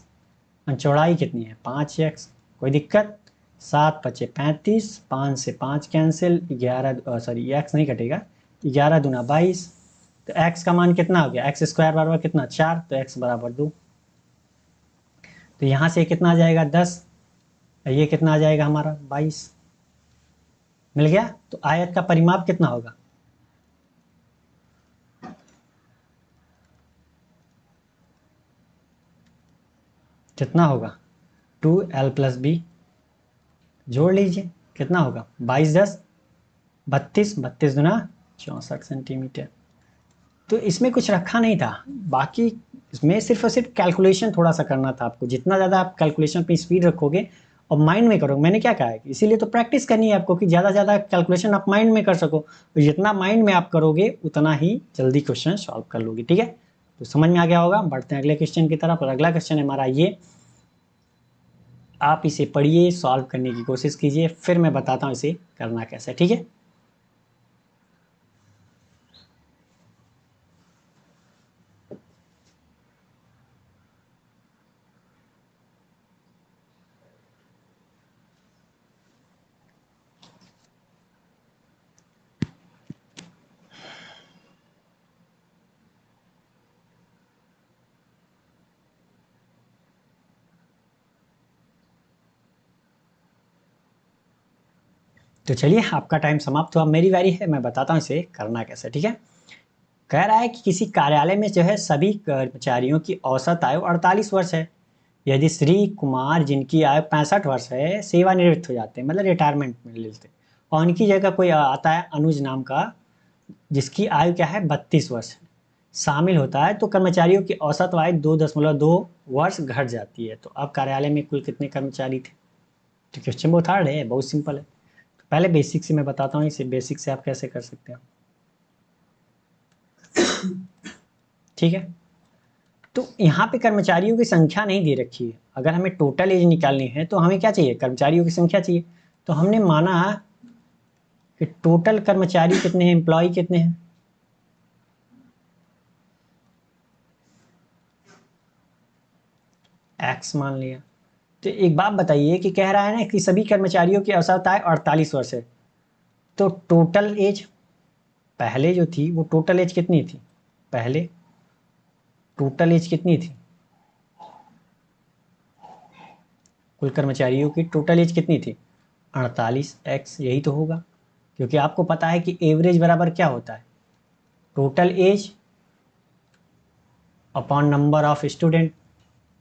और चौड़ाई कितनी है? 5x। कोई दिक्कत? 7 पचे 35, 5 से 5 कैंसिल, 11 सॉरी x नहीं कटेगा, 11 दूना 22। तो x का मान कितना हो गया? x² बराबर कितना? 4। तो x बराबर 2। तो यहाँ से कितना आ जाएगा? 10। ये कितना आ जाएगा हमारा? 22। मिल गया। तो आयत का परिमाप कितना होगा? कितना होगा? 2l+b। जोड़ लीजिए, कितना होगा? 22 10 32, 32 दूना 64 सेंटीमीटर। तो इसमें कुछ रखा नहीं था, बाकी इसमें सिर्फ और सिर्फ कैलकुलेशन थोड़ा सा करना था आपको। जितना ज़्यादा आप कैलकुलेशन पे स्पीड रखोगे और माइंड में करोगे, मैंने क्या कहा है, इसीलिए तो प्रैक्टिस करनी है आपको कि ज़्यादा से ज़्यादा कैलकुलेशन आप माइंड में कर सको। और जितना माइंड में आप करोगे उतना ही जल्दी क्वेश्चन सॉल्व कर लोगे। ठीक है, तो समझ में आ गया होगा। बढ़ते हैं अगले क्वेश्चन की तरफ। और अगला क्वेश्चन है हमारा ये, आप इसे पढ़िए, सॉल्व करने की कोशिश कीजिए, फिर मैं बताता हूँ इसे करना कैसे। ठीक है, तो चलिए आपका टाइम समाप्त हुआ, मेरी बारी है, मैं बताता हूँ इसे करना कैसे। ठीक है, कह रहा है कि किसी कार्यालय में जो है सभी कर्मचारियों की औसत आयु 48 वर्ष है। यदि श्री कुमार, जिनकी आयु 65 वर्ष है, सेवानिवृत्त हो जाते हैं, मतलब रिटायरमेंट में लेते हैं, और उनकी जगह कोई आता है अनुज नाम का, जिसकी आयु क्या है? 32 वर्ष शामिल होता है, तो कर्मचारियों की औसत आयु 2.2 वर्ष घट जाती है। तो अब कार्यालय में कुल कितने कर्मचारी थे? तो क्वेश्चन बहुत हार्ड है, बहुत सिंपल है। तो पहले बेसिक से मैं बताता हूँ, इसे बेसिक से आप कैसे कर सकते हो। ठीक है, तो यहाँ पे कर्मचारियों की संख्या नहीं दे रखी है। अगर हमें टोटल एज निकालनी है तो हमें क्या चाहिए? कर्मचारियों की संख्या चाहिए। तो हमने माना कि टोटल कर्मचारी कितने हैं, एम्प्लॉय कितने हैं? एक्स मान लिया। तो एक बात बताइए कि कह रहा है ना कि सभी कर्मचारियों की औसत आयु 48 वर्ष है, तो टोटल एज पहले जो थी वो टोटल एज कितनी थी? पहले टोटल एज कितनी थी? कुल कर्मचारियों की टोटल एज कितनी थी? 48x, यही तो होगा। क्योंकि आपको पता है कि एवरेज बराबर क्या होता है? Total as upon number of student,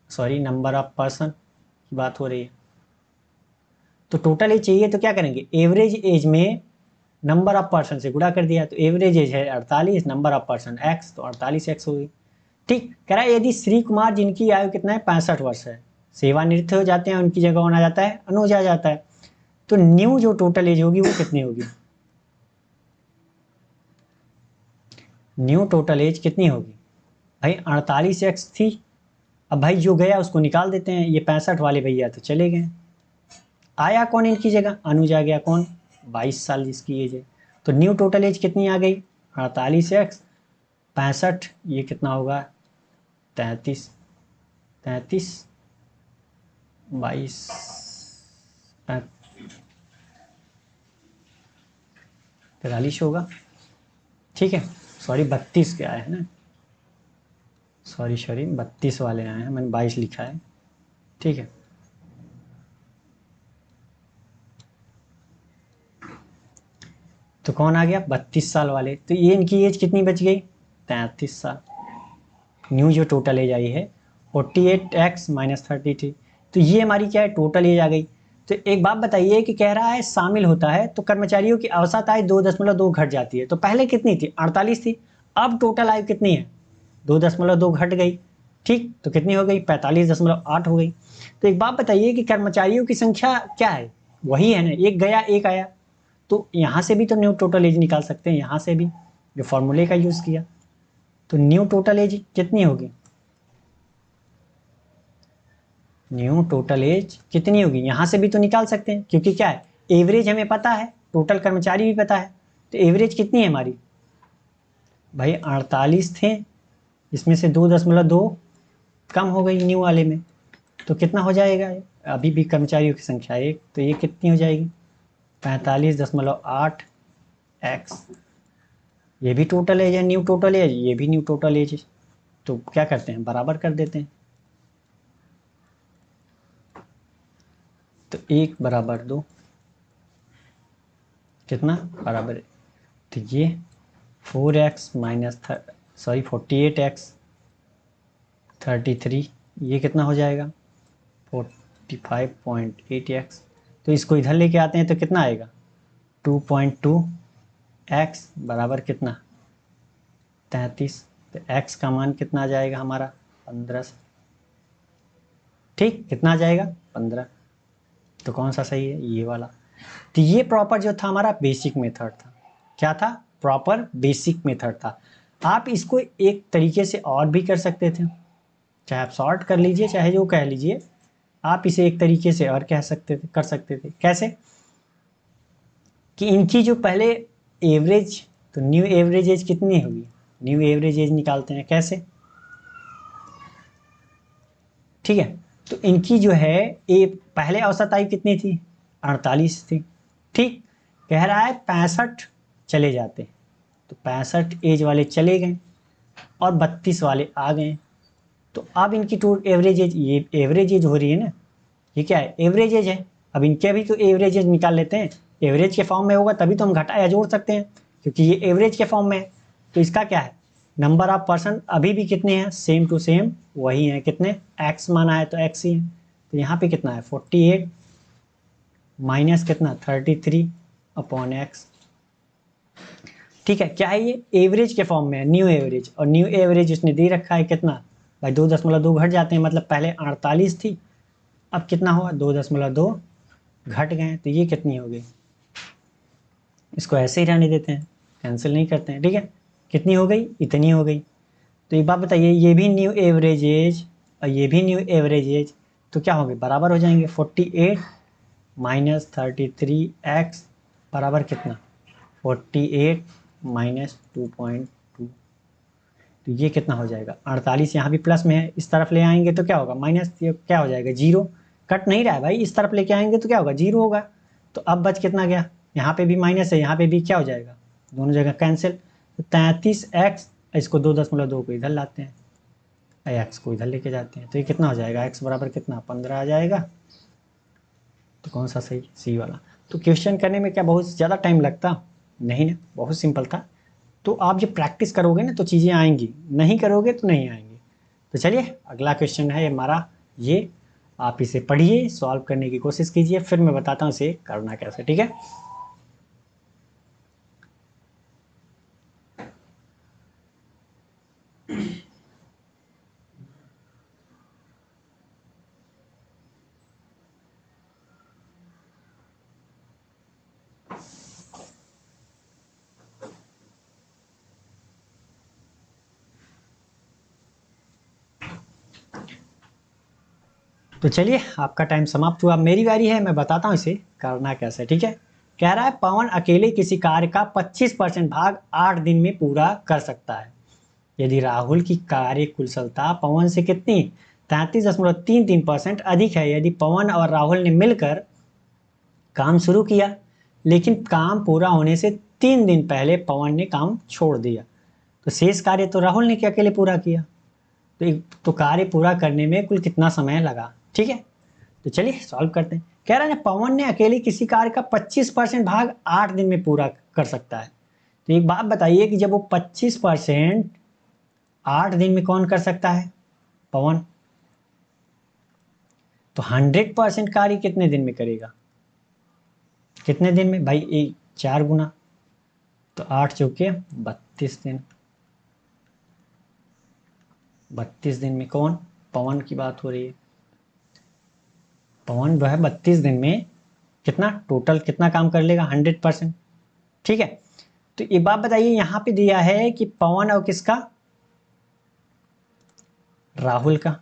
sorry number of person की बात हो रही है। तो टोटल एज चाहिए तो क्या करेंगे? एवरेज एज में नंबर ऑफ पर्सन से गुणा कर दिया, तो एवरेज एज है 48, नंबर ऑफ पर्सन x, तो 48x होगी। ठीक, कह रहा है यदि श्री कुमार, जिनकी आयु कितना है? 65 वर्ष है, सेवानिवृत्त हो जाते हैं, उनकी जगह कौन आ जाता है? अनुज आ जाता है। तो न्यू जो टोटल एज होगी वो कितनी होगी? न्यू टोटल एज कितनी होगी भाई? 48x थी। अब भाई जो गया उसको निकाल देते हैं, ये 65 वाले भैया तो चले गए, आया कौन इनकी जगह? अनुज आ गया। कौन? 22 साल जिसकी एज है। तो न्यू टोटल एज कितनी आ गई? 48x 65, ये कितना होगा? 33, 33 22 43 होगा। ठीक है, सॉरी 32 के आए हैं ना, सॉरी 32 वाले आए हैं, मैंने 22 लिखा है। ठीक है, तो कौन आ गया 32 साल वाले, तो ये इनकी एज कितनी बच गई 33 साल। न्यू जो टोटल एज आई है 48x माइनस 33, तो ये हमारी क्या है टोटल एज आ गई। तो एक बात बताइए कि कह रहा है शामिल होता है तो कर्मचारियों की औसत आयु 2.2 घट जाती है, तो पहले कितनी थी 48 थी, अब टोटल आयु कितनी है 2.2 घट गई, ठीक, तो कितनी हो गई 45.8 हो गई। तो एक बात बताइए कि कर्मचारियों की संख्या क्या है, वही है ना, एक गया एक आया, तो यहाँ से भी तो न्यू टोटल एज निकाल सकते हैं, यहाँ से भी जो फॉर्मूले का यूज़ किया, तो न्यू टोटल एज कितनी होगी, न्यू टोटल एज कितनी होगी, यहाँ से भी तो निकाल सकते हैं, क्योंकि क्या है एवरेज हमें पता है, टोटल कर्मचारी भी पता है, तो एवरेज कितनी है हमारी भाई 48 थे, इसमें से 2.2 कम हो गई न्यू वाले में, तो कितना हो जाएगा, अभी भी कर्मचारियों की संख्या एक, तो ये कितनी हो जाएगी 45.8 एक्स, ये भी टोटल एज है, न्यू टोटल एज, ये भी न्यू टोटल एज है, तो क्या करते हैं बराबर कर देते हैं, तो 1 बराबर 2 कितना बराबर है, तो ये 4x माइनस 48x 33, ये कितना हो जाएगा 45.8x, तो इसको इधर लेके आते हैं तो कितना आएगा 2.2x बराबर कितना 33, तो x का मान कितना आ जाएगा हमारा 15, ठीक, कितना आ जाएगा 15, तो कौन सा सही है ये वाला। तो ये प्रॉपर जो था हमारा बेसिक मेथड था, क्या था प्रॉपर बेसिक मेथड था। आप इसको एक तरीके से और भी कर सकते थे, चाहे आप शॉर्ट कर लीजिए चाहे जो कह लीजिए, आप इसे एक तरीके से और कह सकते थे, कर सकते थे, कैसे कि इनकी जो पहले एवरेज, तो न्यू एवरेज एज कितनी होगी, न्यू एवरेज एज निकालते हैं कैसे, ठीक है, तो इनकी जो है पहले औसत आयु कितनी थी 48 थी, ठीक, कह रहा है 65 चले जाते, तो 65 एज वाले चले गए और 32 वाले आ गए, तो अब इनकी टोटल एवरेज एज, ये एवरेज एज हो रही है ना, ये क्या है एवरेज एज है, अब इनके भी तो एवरेज एज निकाल लेते हैं, एवरेज के फॉर्म में होगा तभी तो हम घटा या जोड़ सकते हैं, क्योंकि ये एवरेज के फॉर्म में है, तो इसका क्या है नंबर ऑफ पर्सन अभी भी कितने हैं सेम टू सेम वही है, कितने x माना है तो x ही है, तो यहाँ पे कितना है 48 माइनस कितना 33 अपॉन x, ठीक है, क्या है ये एवरेज के फॉर्म में है, न्यू एवरेज, और न्यू एवरेज उसने दे रखा है कितना भाई 2.2 घट जाते हैं, मतलब पहले 48 थी, अब कितना हुआ 2.2 घट गए, तो ये कितनी हो गई, इसको ऐसे ही रहने देते हैं, कैंसिल नहीं करते हैं, ठीक है, कितनी हो गई इतनी हो गई। तो एक बात बताइए ये भी न्यू एवरेज एज और ये भी न्यू एवरेज एज, तो क्या होंगे बराबर हो जाएंगे, 48 माइनस 33x बराबर कितना 48 माइनस 2.2, तो ये कितना हो जाएगा 48, यहाँ भी प्लस में है, इस तरफ ले आएंगे तो क्या होगा माइनस, क्या हो जाएगा 0, कट नहीं रहा है भाई, इस तरफ लेके आएंगे तो क्या होगा 0 होगा, तो अब बच कितना गया, यहाँ पे भी माइनस है यहाँ पे भी क्या हो जाएगा, दोनों जगह कैंसिल, तो 33x, इसको 2.2 को इधर लाते हैं, x को इधर लेके जाते हैं, तो ये कितना हो जाएगा x बराबर कितना 15 आ जाएगा, तो कौन सा सही सी वाला। तो क्वेश्चन करने में क्या बहुत ज़्यादा टाइम लगता, नहीं ना, बहुत सिंपल था, तो आप जब प्रैक्टिस करोगे ना तो चीज़ें आएंगी, नहीं करोगे तो नहीं आएंगी। तो चलिए अगला क्वेश्चन है हमारा ये, आप इसे पढ़िए सॉल्व करने की कोशिश कीजिए, फिर मैं बताता हूँ इसे करना कैसे, ठीक है। तो चलिए आपका टाइम समाप्त हुआ, मेरी बारी है, मैं बताता हूँ इसे करना कैसे, ठीक है। कह रहा है पवन अकेले किसी कार्य का 25% भाग 8 दिन में पूरा कर सकता है, यदि राहुल की कार्य कुशलता पवन से कितनी 33.33% अधिक है, यदि पवन और राहुल ने मिलकर काम शुरू किया लेकिन काम पूरा होने से 3 दिन पहले पवन ने काम छोड़ दिया, तो शेष कार्य तो राहुल ने अकेले पूरा किया, तो कार्य पूरा करने में कुल कितना समय लगा, ठीक है। तो चलिए सॉल्व करते हैं। कह रहा है पवन ने अकेले किसी कार्य का 25% भाग 8 दिन में पूरा कर सकता है। तो एक बात बताइए कि जब वो 25% 8 दिन में कौन कर सकता है? पवन। तो 100% कार्य कितने दिन में करेगा? कितने दिन में भाई? 4 गुना, तो 8 चौके 32 दिन। 32 दिन में कौन? पवन की बात हो रही है। पवन जो है 32 दिन में कितना टोटल कितना काम कर लेगा? 100%। ठीक है, तो एक बात बताइए, यहां पे दिया है कि पवन और किसका? राहुल का।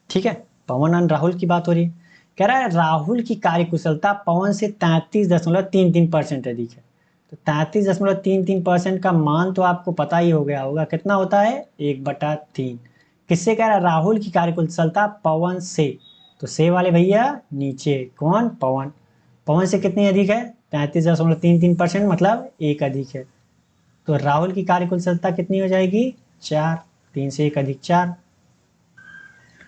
ठीक है, पवन और राहुल की बात हो रही है। कह रहा है राहुल की कार्यकुशलता पवन से 33.33% अधिक है। तो 33.33% का मान तो आपको पता ही हो गया होगा, कितना होता है? 1/3। किससे कह रहा है? राहुल की कार्यकुशलता पवन से। तो से वाले भैया नीचे कौन? पवन। पवन से कितनी अधिक है? 33.33%, मतलब 1 अधिक है। तो राहुल की कार्यकुशलता कितनी हो जाएगी? 4। 3 से 1 अधिक 4,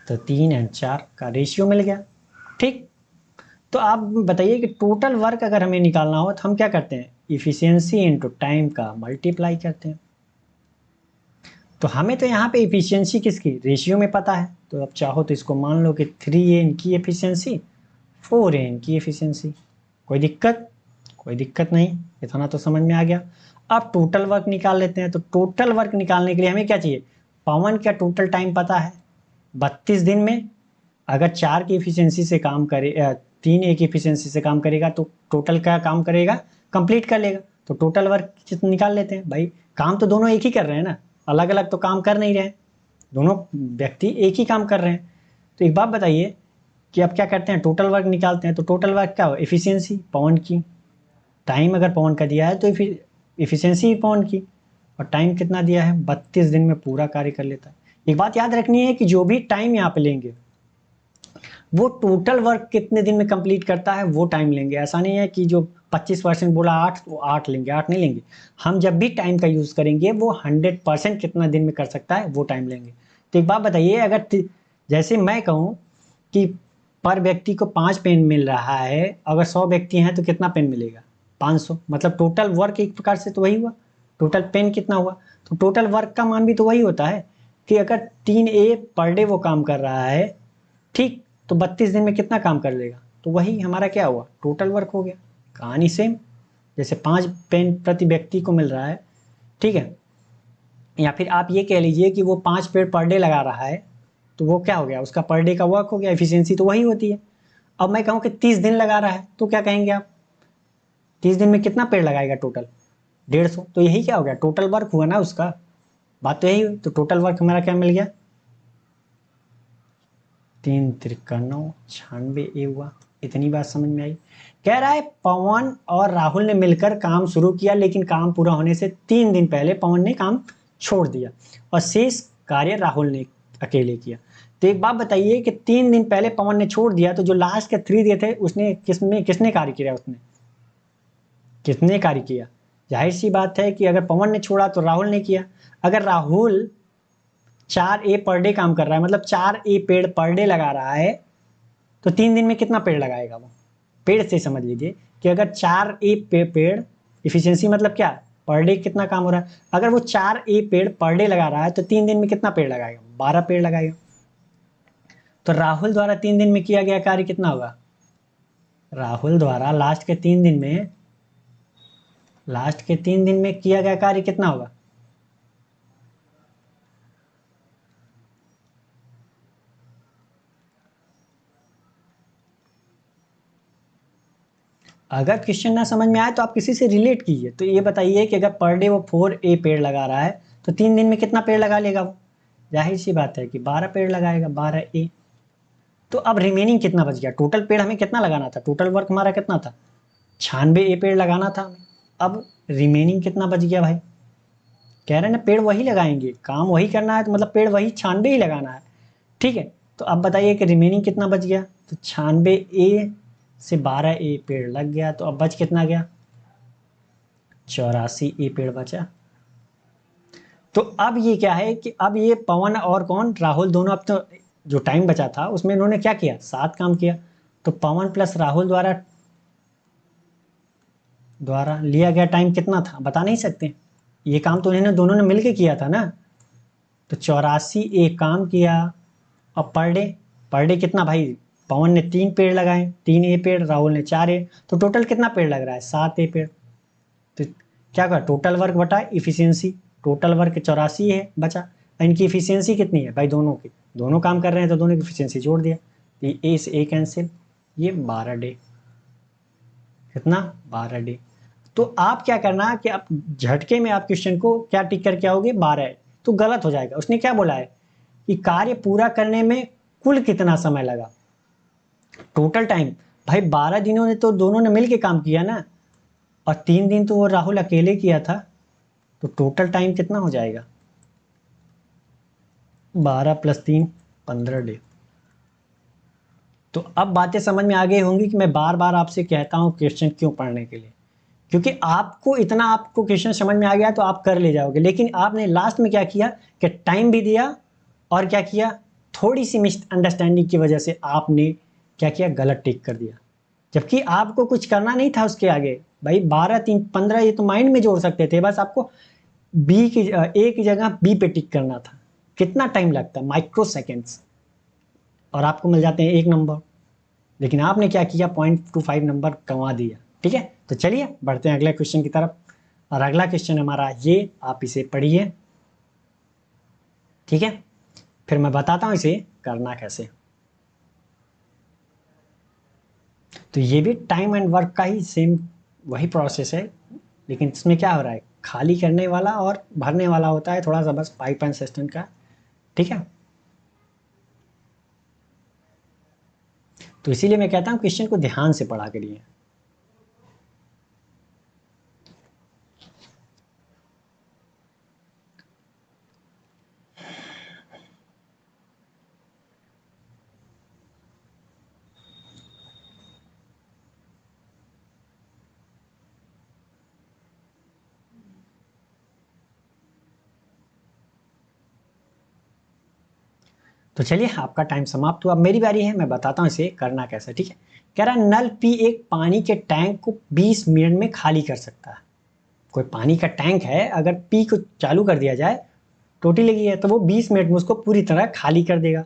तो 3 और 4 का रेशियो मिल गया। ठीक, तो आप बताइए कि टोटल वर्क अगर हमें निकालना हो तो हम क्या करते हैं? इफिशियंसी इनटू टाइम का मल्टीप्लाई करते हैं। तो हमें तो यहाँ पे इफिशियंसी किसकी? रेशियो में पता है। तो अब चाहो तो इसको मान लो कि 3n की एफिशिएंसी, 4n की एफिशिएंसी। कोई दिक्कत? कोई दिक्कत नहीं, इतना तो समझ में आ गया। अब टोटल वर्क निकाल लेते हैं। तो टोटल वर्क निकालने के लिए हमें क्या चाहिए? पवन का टोटल टाइम पता है 32 दिन में। अगर 4 की एफिशिएंसी से काम करे 3 एक एफिशिएंसी से काम करेगा तो टोटल क्या काम करेगा? कंप्लीट कर लेगा। तो टोटल वर्क निकाल लेते हैं भाई। काम तो दोनों एक ही कर रहे हैं ना, अलग अलग तो काम कर नहीं रहे हैं, दोनों व्यक्ति एक ही काम कर रहे हैं। तो एक बात बताइए कि अब क्या करते हैं? टोटल वर्क निकालते हैं। तो टोटल वर्क क्या हो? एफिशिएंसी पवन की, टाइम अगर पवन का दिया है तो एफिशिएंसी पवन की, और टाइम कितना दिया है? 32 दिन में पूरा कार्य कर लेता है। एक बात याद रखनी है कि जो भी टाइम यहाँ पे लेंगे वो टोटल वर्क कितने दिन में कंप्लीट करता है वो टाइम लेंगे। ऐसा नहीं है कि जो 25% बोला 8 वो 8 लेंगे, 8 नहीं लेंगे। हम जब भी टाइम का यूज करेंगे वो 100% कितना दिन में कर सकता है वो टाइम लेंगे। तो एक बात बताइए, अगर जैसे मैं कहूँ कि पर व्यक्ति को 5 पेन मिल रहा है, अगर 100 व्यक्ति हैं तो कितना पेन मिलेगा? 500। मतलब टोटल वर्क एक प्रकार से तो वही हुआ, टोटल पेन कितना हुआ? तो टोटल वर्क का मान भी तो वही होता है कि अगर 3A पर डे वो काम कर रहा है, ठीक, तो 32 दिन में कितना काम कर लेगा? तो वही हमारा क्या हुआ? टोटल वर्क हो गया। कहानी सेम, जैसे 5 पेन प्रति व्यक्ति को मिल रहा है, ठीक है, या फिर आप ये कह लीजिए कि वो 5 पेड़ पर डे लगा रहा है, तो वो क्या हो गया? उसका पर डे का वर्क हो गया, एफिशिएंसी तो वही होती है। अब मैं कहूँ कि 30 दिन लगा रहा है, तो क्या कहेंगे आप? 30 दिन में कितना पेड़ लगाएगा टोटल? 150। तो यही क्या हो गया? टोटल वर्क हुआ ना उसका। बात तो यही हुई। तो टोटल वर्क हमारा क्या मिल गया? 3 त्रिका 9, 96 हुआ। इतनी बात समझ में आई। कह रहा है पवन और राहुल ने मिलकर काम शुरू किया, लेकिन काम पूरा होने से 3 दिन पहले पवन ने काम छोड़ दिया और शेष कार्य राहुल ने अकेले किया। तो एक बात बताइए कि 3 दिन पहले पवन ने छोड़ दिया, तो जो लास्ट के 3 दिए थे उसने किसने कार्य किया? उसने किसने कार्य किया? जाहिर सी बात है कि अगर पवन ने छोड़ा तो राहुल ने किया। अगर राहुल 4A पर डे काम कर रहा है, मतलब 4A पेड़ पर डे लगा रहा है, तो 3 दिन में कितना पेड़ लगाएगा वो? पेड़ से समझ लीजिए कि अगर 4A पेड़, इफिशियंसी मतलब क्या? पर डे कितना काम हो रहा है। अगर वो 4A पेड़ पर डे लगा रहा है तो 3 दिन में कितना पेड़ लगाएगा? 12 पेड़ लगाएगा। तो राहुल द्वारा 3 दिन में किया गया कार्य कितना होगा? राहुल द्वारा लास्ट के 3 दिन में किया गया कार्य कितना होगा? अगर क्वेश्चन ना समझ में आए तो आप किसी से रिलेट कीजिए। तो ये बताइए कि अगर पर डे वो 4A पेड़ लगा रहा है तो 3 दिन में कितना पेड़ लगा लेगा वो? जाहिर सी बात है कि 12 पेड़ लगाएगा, 12A। तो अब रिमेनिंग कितना बच गया? टोटल पेड़ हमें कितना लगाना था? टोटल वर्क हमारा कितना था? 96A पेड़ लगाना था हमें। अब रिमेनिंग कितना बच गया भाई? कह रहे हैं ना पेड़ वही लगाएंगे, काम वही करना है, तो मतलब पेड़ वही 96 ही लगाना है। ठीक है, तो अब बताइए कि रिमेनिंग कितना बच गया? तो 96A से 12A पेड़ लग गया, तो अब बच कितना गया? 84A पेड़ बचा। तो अब ये क्या है कि अब ये पवन और कौन? राहुल दोनों, अब तो जो टाइम बचा था उसमें इन्होंने क्या किया? 7 काम किया। तो पवन प्लस राहुल द्वारा द्वारा लिया गया टाइम कितना था, बता नहीं सकते, ये काम तो इन्होंने दोनों ने मिलके किया था ना। तो 84 एक काम किया। और पर डे कितना भाई, पवन ने 3 पेड़ लगाए, 3 ए पेड़, राहुल ने 4 ए, तो टोटल कितना पेड़ लग रहा है, 7 ए पेड़। तो क्या कहा, टोटल वर्क बटा इफिशियंसी, टोटल वर्क 84 है बचा, इनकी इफिशियंसी कितनी है भाई, दोनों की, दोनों काम कर रहे हैं तो दोनों की इफिशियंसी जोड़ दिया, ये ए से ए कैंसिल, ये 12 डे, कितना 12 डे। तो आप क्या करना कि आप झटके में आप क्वेश्चन को क्या टिक करके आओगे, 12, तो गलत हो जाएगा। उसने क्या बोला है कि कार्य पूरा करने में कुल कितना समय लगा, टोटल टाइम, भाई 12 दिनों ने तो दोनों ने मिलके काम किया ना, और 3 दिन तो वो राहुल अकेले किया था, तो टोटल टाइम कितना हो जाएगा, 12 + 3 15 डे। तो अब बातें समझ में आ गई होंगी कि मैं बार बार आपसे कहता हूं क्वेश्चन क्यों पढ़ने के लिए, क्योंकि आपको क्वेश्चन समझ में आ गया तो आप कर ले जाओगे, लेकिन आपने लास्ट में क्या किया कि टाइम भी दिया, और क्या किया, थोड़ी सी मिसअंडरस्टैंडिंग की वजह से आपने क्या किया, गलत टिक कर दिया, जबकि आपको कुछ करना नहीं था उसके आगे। भाई 12 3 15 ये तो माइंड में जोड़ सकते थे, बस आपको ए की जगह बी पे टिक करना था। कितना टाइम लगता है, माइक्रो सेकेंड्स, और आपको मिल जाते हैं 1 नंबर, लेकिन आपने क्या किया, 0.25 नंबर कमा दिया। ठीक है, तो चलिए बढ़ते हैं अगले क्वेश्चन की तरफ, और अगला क्वेश्चन हमारा ये, आप इसे पढ़िए। ठीक है, फिर मैं बताता हूं इसे करना कैसे। तो ये भी टाइम एंड वर्क का ही सेम वही प्रोसेस है, लेकिन इसमें क्या हो रहा है, खाली करने वाला और भरने वाला होता है थोड़ा सा, बस पाइप एंड सिस्टम का। ठीक है, तो इसीलिए मैं कहता हूं क्वेश्चन को ध्यान से पढ़ा करिए। तो चलिए आपका टाइम समाप्त हुआ, अब मेरी बारी है, मैं बताता हूँ इसे करना कैसे। ठीक है, कह रहा है नल पी एक पानी के टैंक को 20 मिनट में खाली कर सकता है। कोई पानी का टैंक है, अगर पी को चालू कर दिया जाए, टोटी लगी है, तो वो 20 मिनट में उसको पूरी तरह खाली कर देगा।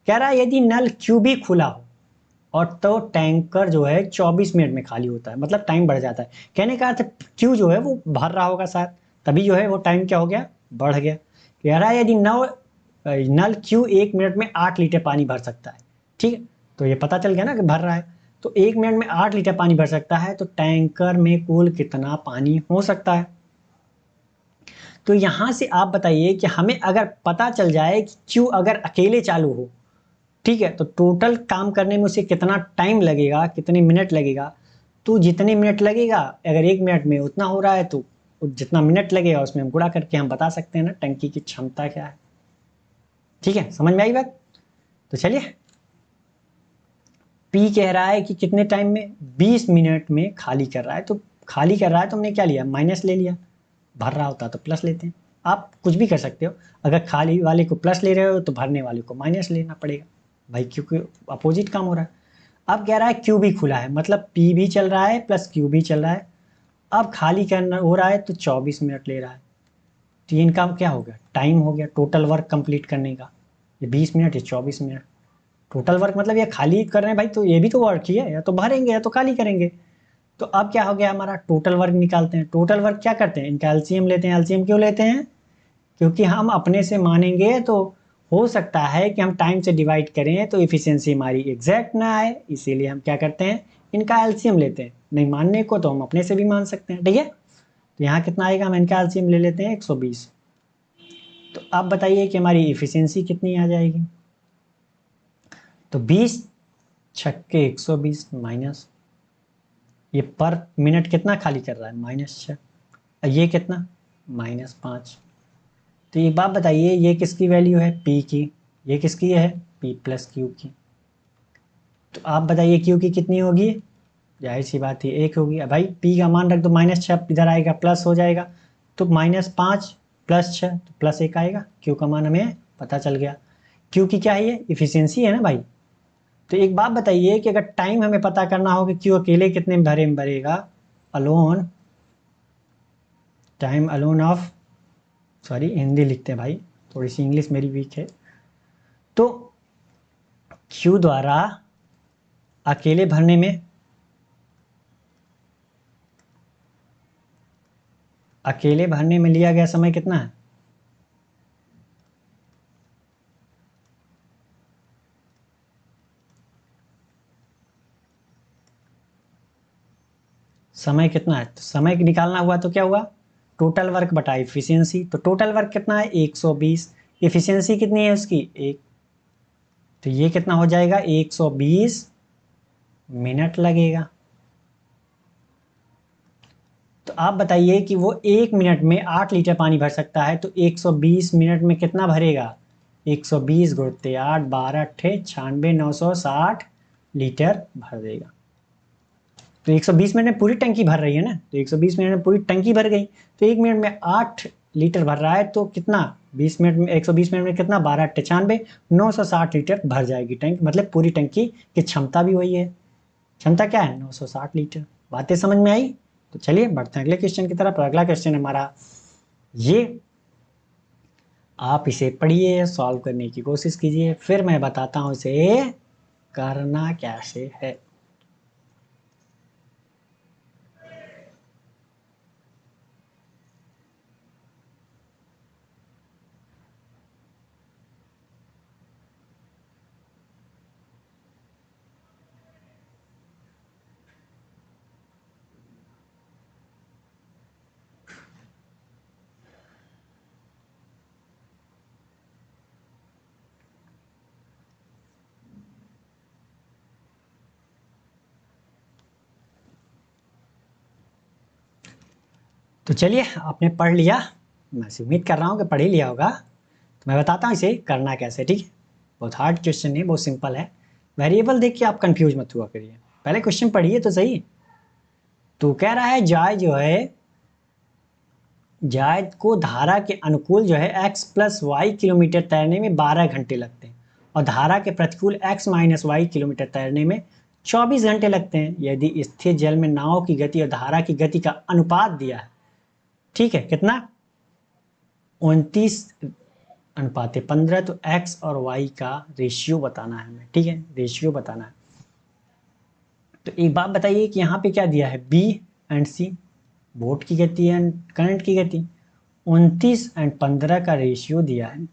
कह रहा है यदि नल क्यू भी खुला हो, और तो टैंकर जो है 24 मिनट में खाली होता है, मतलब टाइम बढ़ जाता है। कहने का अर्थ क्यू जो है वो भर रहा होगा शायद, तभी जो है वो टाइम क्या हो गया, बढ़ गया। कह रहा है यदि नल क्यू 1 मिनट में 8 लीटर पानी भर सकता है। ठीक है, तो ये पता चल गया ना कि भर रहा है, तो 1 मिनट में 8 लीटर पानी भर सकता है, तो टैंकर में कुल कितना पानी हो सकता है। तो यहां से आप बताइए कि हमें अगर पता चल जाए कि क्यू अगर अकेले चालू हो, ठीक है, तो टोटल काम करने में उसे कितना टाइम लगेगा, कितने मिनट लगेगा, तो जितने मिनट लगेगा, अगर 1 मिनट में उतना हो रहा है तो जितना मिनट लगेगा उसमें हम गुणा करके हम बता सकते हैं ना टंकी की क्षमता क्या है। ठीक है, समझ में आई बात। तो चलिए, पी कह रहा है कि कितने टाइम में, 20 मिनट में खाली कर रहा है, तो खाली कर रहा है तो हमने क्या लिया, माइनस ले लिया, भर रहा होता तो प्लस लेते हैं। आप कुछ भी कर सकते हो, अगर खाली वाले को प्लस ले रहे हो तो भरने वाले को माइनस लेना पड़ेगा भाई, क्योंकि अपोजिट काम हो रहा है। अब कह रहा है क्यू भी खुला है, मतलब पी भी चल रहा है प्लस क्यू भी चल रहा है। अब खाली करना हो रहा है तो 24 मिनट ले रहा है, तो ये इनका क्या हो गया, टाइम हो गया टोटल वर्क कंप्लीट करने का। ये 20 मिनट, ये 24 मिनट टोटल वर्क, मतलब ये खाली कर रहे हैं भाई, तो ये भी तो वर्क ही है, या तो भरेंगे या तो खाली करेंगे। तो अब क्या हो गया, हमारा टोटल वर्क निकालते हैं। टोटल वर्क क्या करते हैं, इनका एलसीएम लेते हैं। एलसीएम क्यों लेते हैं, क्योंकि हम अपने से मानेंगे तो हो सकता है कि हम टाइम से डिवाइड करें तो इफिशियंसी हमारी एग्जैक्ट ना आए, इसीलिए हम क्या करते हैं, इनका एलसीएम लेते हैं। नहीं मानने को तो हम अपने से भी मान सकते हैं। ठीक है, तो यहाँ कितना आएगा, हम इनका एलसीएम ले लेते हैं 120। तो आप बताइए कि हमारी इफिशियंसी कितनी आ जाएगी। तो 20 छक्के 120 माइनस, ये पर मिनट कितना खाली कर रहा है, -6, ये कितना, -5। तो एक बात बताइए, ये किसकी वैल्यू है, पी की, ये किसकी है, पी प्लस क्यू की। तो आप बताइए क्यू की कितनी होगी, जाहिर सी बात है 1 होगी। अब भाई पी का मान रख दो, -6 इधर आएगा प्लस हो जाएगा, तो -5 + 6 तो +1 आएगा। क्यू का मान हमें पता चल गया। क्यू की क्या है, ये इफिशियंसी है ना भाई। तो एक बात बताइए कि अगर टाइम हमें पता करना हो कि क्यू अकेले कितने भरे में भरेगा, alone time alone of, sorry Hindi लिखते हैं भाई, थोड़ी सी इंग्लिश मेरी वीक है। तो क्यू द्वारा अकेले भरने में, अकेले भरने में लिया गया समय कितना है? समय कितना है? तो समय निकालना हुआ तो क्या हुआ, टोटल वर्क बटा इफिशियंसी। तो टोटल वर्क कितना है 120, इफिशियंसी कितनी है उसकी 1, तो ये कितना हो जाएगा 120 मिनट लगेगा। तो आप बताइए कि वो 1 मिनट में 8 लीटर पानी भर सकता है, तो 120 मिनट में कितना भरेगा? 120 गुणते 8, 12 अट्ठे 96, 960 लीटर भर देगा। तो 120 मिनट में पूरी टंकी भर रही है ना, तो 120 मिनट में पूरी टंकी भर गई। तो 1 मिनट में 8 लीटर भर रहा है, तो कितना 20 मिनट में, 120 मिनट में कितना 12 अट्ठे 96, 960 लीटर भर जाएगी टंक, मतलब पूरी टंकी की क्षमता भी वही है। क्षमता क्या है 960 लीटर। बातें समझ में आई? तो चलिए बढ़ते हैं अगले क्वेश्चन की तरफ। अगला क्वेश्चन हमारा ये, आप इसे पढ़िए, सॉल्व करने की कोशिश कीजिए, फिर मैं बताता हूं इसे करना कैसे है। तो चलिए, आपने पढ़ लिया, मैं उम्मीद कर रहा हूँ कि पढ़ ही लिया होगा। तो मैं बताता हूँ इसे करना कैसे, ठीक है। बहुत हार्ड क्वेश्चन नहीं, बहुत सिंपल है। वेरिएबल देख के आप कंफ्यूज मत हुआ करिए, पहले क्वेश्चन पढ़िए तो सही। तो कह रहा है जाय जो है, जायद को धारा के अनुकूल जो है x प्लस वाई किलोमीटर तैरने में 12 घंटे लगते हैं, और धारा के प्रतिकूल x माइनस वाई किलोमीटर तैरने में 24 घंटे लगते हैं, यदि स्थिर जल में नाव की गति और धारा की गति का अनुपात दिया है। ठीक है, कितना 29:15, तो x और y का रेशियो बताना है हमें, ठीक है, रेशियो बताना है। तो एक बात बताइए कि यहाँ पे क्या दिया है, B एंड C, बोट की गति एंड करंट की गति, 29 एंड 15 का रेशियो दिया है।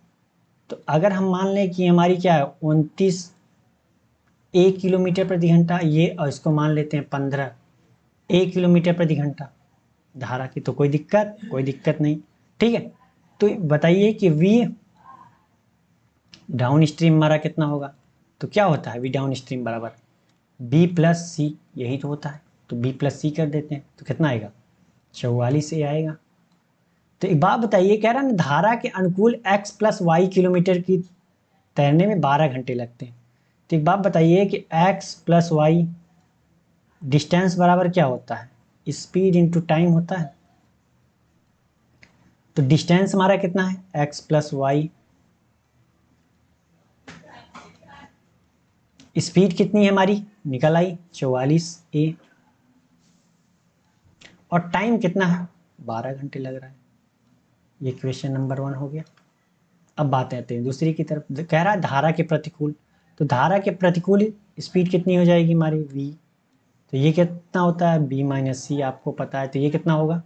तो अगर हम मान लें कि हमारी क्या है 29 1 किलोमीटर प्रति घंटा, ये और इसको मान लेते हैं 15 1 किलोमीटर प्रति घंटा धारा की, तो कोई दिक्कत नहीं, ठीक है। तो बताइए कि V डाउन स्ट्रीम हमारा कितना होगा, तो क्या होता है V डाउन स्ट्रीम बराबर B प्लस सी, यही तो होता है। तो B प्लस सी कर देते हैं, तो कितना आएगा 44 से आएगा। तो एक बात बताइए, कह रहा है ना धारा के अनुकूल x प्लस वाई किलोमीटर की तैरने में 12 घंटे लगते हैं। तो एक बात बताइए कि x प्लस वाई डिस्टेंस बराबर क्या होता है, स्पीड इंटू टाइम होता है। तो डिस्टेंस हमारा कितना है x प्लस वाई, स्पीड कितनी है हमारी निकल आई 44a, और टाइम कितना है 12 घंटे लग रहा है। ये क्वेश्चन नंबर 1 हो गया। अब बात आते हैं दूसरी की तरफ, कह रहा है धारा के प्रतिकूल, तो धारा के प्रतिकूल स्पीड कितनी हो जाएगी हमारी v, तो ये कितना होता है b माइनस सी, आपको पता है, तो ये कितना होगा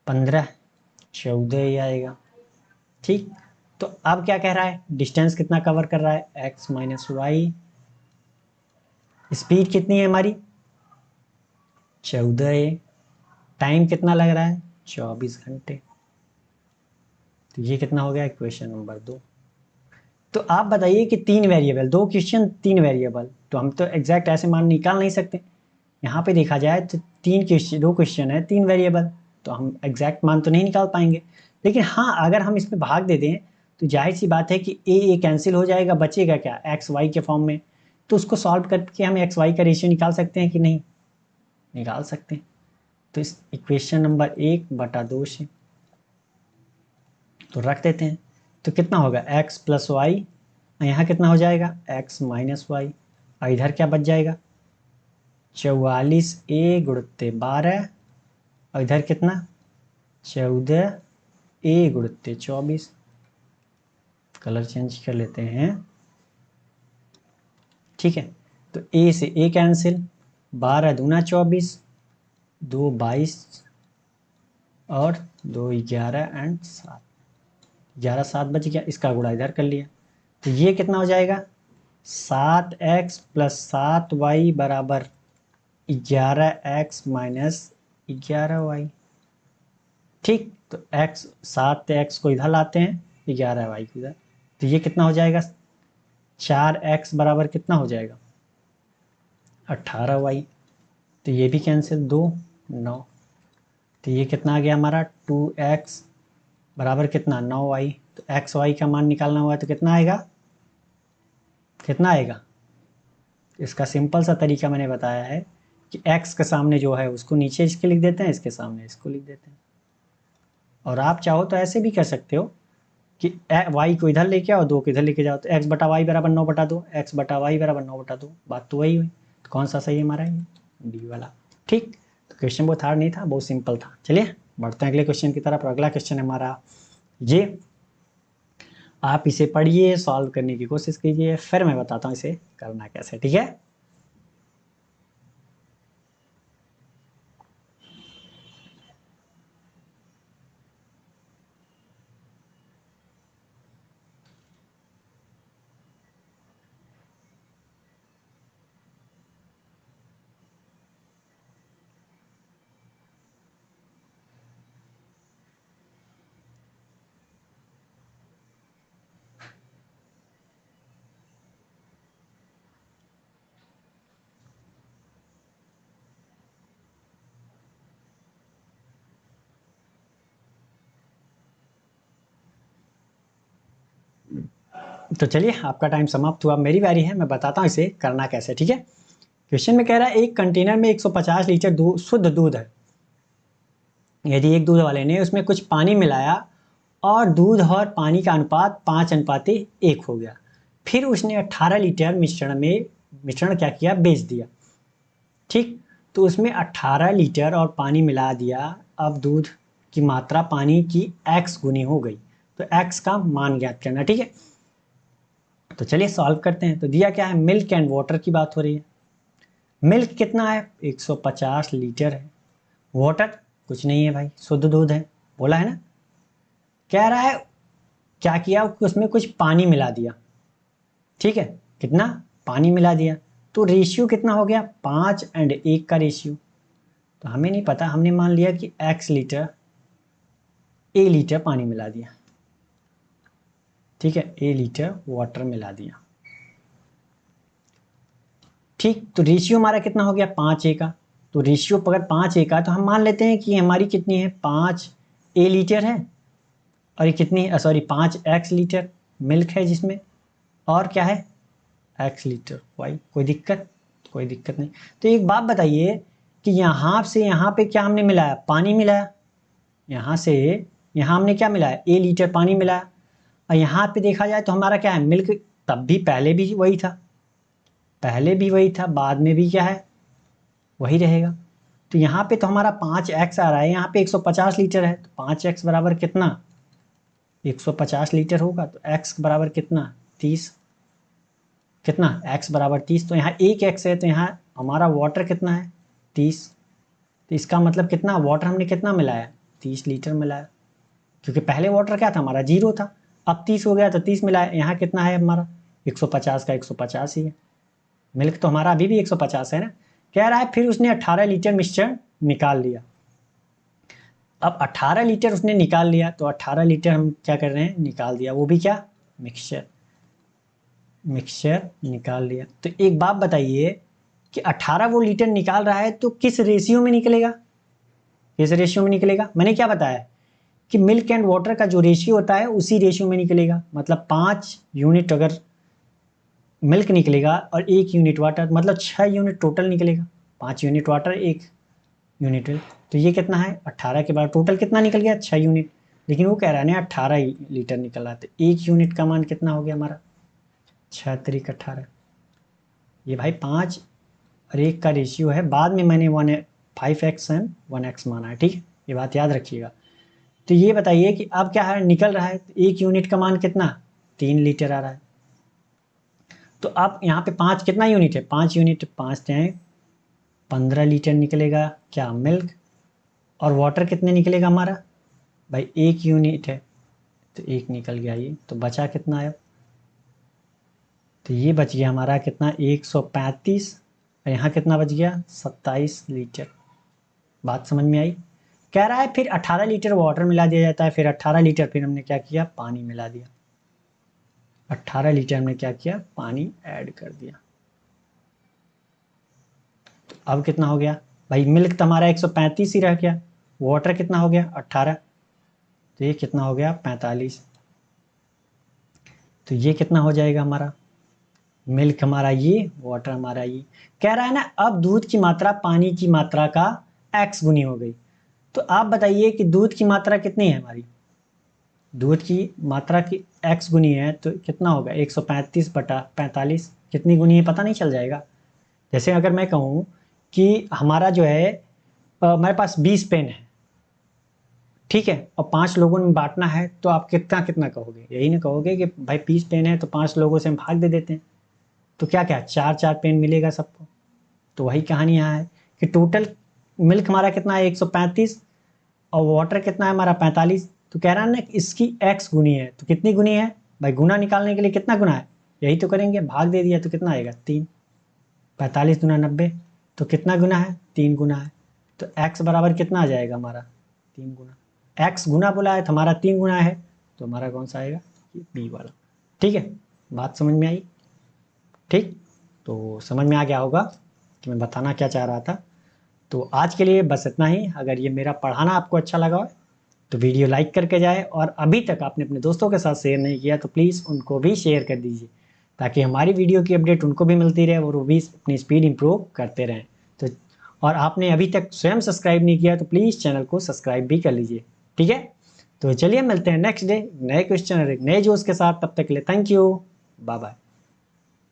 15, 14 ही आएगा, ठीक। तो अब क्या कह रहा है, डिस्टेंस कितना कवर कर रहा है x माइनस वाई, स्पीड कितनी है हमारी 14, टाइम कितना लग रहा है 24 घंटे। तो ये कितना हो गया इक्वेशन नंबर 2। तो आप बताइए कि 3 वेरिएबल, 2 क्वेश्चन 3 वेरिएबल, तो हम तो एग्जैक्ट ऐसे मान निकाल नहीं सकते। यहाँ पे देखा जाए तो 2 क्वेश्चन है 3 वेरिएबल, तो हम एग्जैक्ट मान तो नहीं निकाल पाएंगे। लेकिन हाँ, अगर हम इसमें भाग दे दें तो जाहिर सी बात है कि ए कैंसिल हो जाएगा, बचेगा क्या एक्स वाई के फॉर्म में। तो उसको सॉल्व करके हम एक्स वाई का रेशियो निकाल सकते हैं कि नहीं, निकाल सकते हैं। तो इस इक्वेशन नंबर 1/2 से तो रख देते हैं। तो कितना होगा x प्लस वाई, यहाँ कितना हो जाएगा x माइनस वाई, और इधर क्या बच जाएगा 44a गुणते 12, और इधर कितना 14 ए गुणित 24, कलर चेंज कर लेते हैं, ठीक है। तो ए से ए कैंसिल, 12 दूना 24, 2 22 और 2 11 एंड 7, 11 7 बच गया, इसका गुणा इधर कर लिया। तो ये कितना हो जाएगा, 7x प्लस 7y बराबर 11x माइनस 11y, ठीक। तो x 7x को इधर लाते हैं, 11y को इधर, तो ये कितना हो जाएगा, 4x बराबर कितना हो जाएगा, 18y। तो ये भी कैंसिल, 2 9, तो ये कितना आ गया हमारा, 2x बराबर कितना, 9y। तो एक्स वाई का मान निकालना हुआ तो कितना आएगा, कितना आएगा। इसका सिंपल सा तरीका मैंने बताया है कि x के सामने जो है उसको नीचे इसके लिख देते हैं, इसके सामने इसको लिख देते हैं। और आप चाहो तो ऐसे भी कर सकते हो कि y को इधर लेके आओ, 2 को इधर लेके जाओ, तो x बटा वाई बराबर 9/2, x बटा वाई बराबर 9/2, बात तो वही हुई। तो कौन सा सही है हमारा, ये बी वाला, ठीक। तो क्वेश्चन बहुत हार्ड नहीं था, बहुत सिंपल था। चलिए बढ़ते हैं अगले क्वेश्चन की तरफ। अगला क्वेश्चन है हमारा ये, आप इसे पढ़िए, सॉल्व करने की कोशिश कीजिए, फिर मैं बताता हूँ इसे करना कैसे, ठीक है। तो चलिए आपका टाइम समाप्त हुआ, मेरी बारी है, मैं बताता हूँ इसे करना कैसे, ठीक है। क्वेश्चन में कह रहा है एक कंटेनर में 150 लीटर शुद्ध दूध है। यदि एक दूध वाले ने उसमें कुछ पानी मिलाया और दूध और पानी का अनुपात 5:1 हो गया, फिर उसने 18 लीटर मिश्रण क्या किया, बेच दिया, ठीक। तो उसमें 18 लीटर और पानी मिला दिया, अब दूध की मात्रा पानी की x गुनी हो गई, तो x का मान ज्ञात करना, ठीक है। तो चलिए सॉल्व करते हैं। तो दिया क्या है, मिल्क एंड वाटर की बात हो रही है। मिल्क कितना है, 150 लीटर है। वाटर कुछ नहीं है भाई, शुद्ध दूध है, बोला है ना। कह रहा है क्या किया, उसमें कुछ पानी मिला दिया, ठीक है। कितना पानी मिला दिया, तो रेशियो कितना हो गया, 5:1 का रेशियो। तो हमें नहीं पता, हमने मान लिया कि x लीटर a लीटर पानी मिला दिया, ठीक है, a लीटर वाटर मिला दिया, ठीक। तो रेशियो हमारा कितना हो गया, 5:1 का। तो रेशियो अगर 5:1 का, तो हम मान लेते हैं कि हमारी कितनी है, 5 a लीटर है, और ये कितनी है, सॉरी 5x लीटर मिल्क है जिसमें, और क्या है, x लीटर y। कोई दिक्कत, कोई दिक्कत नहीं। तो एक बात बताइए कि यहाँ से यहाँ पे क्या हमने मिलाया, पानी मिलाया, यहाँ से यहाँ हमने क्या मिलाया, a लीटर पानी मिलाया, और यहाँ पे देखा जाए तो हमारा क्या है, मिल्क। तब भी पहले भी वही था, पहले भी वही था, बाद में भी क्या है, वही रहेगा। तो यहाँ पे तो हमारा 5x आ रहा है, यहाँ पे 150 लीटर है, तो 5x बराबर कितना, 150 लीटर होगा, तो x बराबर कितना, 30, कितना x बराबर 30। तो यहाँ एक x है, तो यहाँ हमारा वाटर कितना है, 30। तो इसका मतलब कितना, वाटर हमने कितना मिलाया, 30 लीटर मिलाया, क्योंकि पहले वाटर क्या था हमारा, 0 था, अब 30 हो गया तो 30 मिलाया। यहाँ कितना है हमारा, 150 का 150 ही है। मिल्क तो हमारा अभी भी 150 है ना। कह रहा है फिर उसने 18 लीटर मिश्रण निकाल लिया। अब 18 लीटर उसने निकाल लिया, तो 18 लीटर हम क्या कर रहे हैं, निकाल दिया, वो भी क्या, मिक्सचर, मिक्सचर निकाल लिया। तो एक बात बताइए कि 18 वो लीटर निकाल रहा है, तो किस रेशियो में निकलेगा, किस रेशियो में निकलेगा। मैंने क्या बताया कि मिल्क एंड वाटर का जो रेशियो होता है उसी रेशियो में निकलेगा। मतलब 5 यूनिट अगर मिल्क निकलेगा और 1 यूनिट वाटर, मतलब 6 यूनिट टोटल निकलेगा, 5 यूनिट वाटर 1 यूनिट मिल्क। तो ये कितना है, 18 के बाद टोटल कितना निकल गया, 6 यूनिट। लेकिन वो कह रहा है ना 18 लीटर निकल रहा है, तो 1 यूनिट का मान कितना हो गया हमारा, 6 3 18। ये भाई 5 और 1 का रेशियो है, बाद में मैंने 5x एंड 1x माना है, ठीक है, ये बात याद रखिएगा। तो ये बताइए कि अब क्या है, निकल रहा है, तो 1 यूनिट का मान कितना, 3 लीटर आ रहा है। तो अब यहाँ पे 5 कितना यूनिट है, 5 यूनिट, 5 जाए 15 लीटर निकलेगा क्या मिल्क। और वाटर कितने निकलेगा हमारा भाई, 1 यूनिट है तो 1 निकल गया ये, तो बचा कितना है, तो ये बच गया हमारा कितना 135, और यहाँ कितना बच गया 27 लीटर। बात समझ में आई। कह रहा है फिर 18 लीटर वाटर मिला दिया जाता है, फिर 18 लीटर फिर हमने क्या किया, पानी मिला दिया। 18 लीटर हमने क्या किया, पानी ऐड कर दिया। तो अब कितना हो गया भाई, मिल्क तो हमारा 135 ही रह गया, वाटर कितना हो गया 18, तो ये कितना हो गया 45। तो ये कितना हो जाएगा हमारा, मिल्क हमारा ये, वाटर हमारा ये। कह रहा है ना अब दूध की मात्रा पानी की मात्रा का x गुनी हो गई। तो आप बताइए कि दूध की मात्रा कितनी है हमारी, दूध की मात्रा की x गुनी है तो कितना होगा 135/45, कितनी गुनी है पता नहीं चल जाएगा। जैसे अगर मैं कहूँ कि हमारा जो है मेरे पास 20 पेन है, ठीक है, और 5 लोगों में बांटना है, तो आप कितना कितना कहोगे, यही ना कहोगे कि भाई 20 पेन है तो 5 लोगों से हम भाग दे देते हैं, तो क्या क्या 4-4 पेन मिलेगा सबको। तो वही कहानी यहाँ है कि टोटल मिल्क हमारा कितना है 135, और वाटर कितना है हमारा 45। तो कह रहा है ना इसकी x गुनी है, तो कितनी गुनी है भाई, गुना निकालने के लिए कितना गुना है, यही तो करेंगे, भाग दे दिया तो कितना आएगा 3, 45 दूना 90, तो कितना गुना है 3 गुना है। तो x बराबर कितना आ जाएगा हमारा 3 गुना, x गुना बोला है तो हमारा 3 गुना है, तो हमारा कौन सा आएगा, ये बी वाला। ठीक है, बात समझ में आई। ठीक, तो समझ में आ गया होगा कि मैं बताना क्या चाह रहा था। तो आज के लिए बस इतना ही। अगर ये मेरा पढ़ाना आपको अच्छा लगा हो तो वीडियो लाइक करके जाए, और अभी तक आपने अपने दोस्तों के साथ शेयर नहीं किया तो प्लीज़ उनको भी शेयर कर दीजिए, ताकि हमारी वीडियो की अपडेट उनको भी मिलती रहे और वो भी अपनी स्पीड इंप्रूव करते रहें। तो और आपने अभी तक स्वयं सब्सक्राइब नहीं किया तो प्लीज़ चैनल को सब्सक्राइब भी कर लीजिए। ठीक है, तो चलिए मिलते हैं नेक्स्ट डे नए क्वेश्चन और एक नए जोश के साथ। तब तक के लिए थैंक यू, बाय बाय।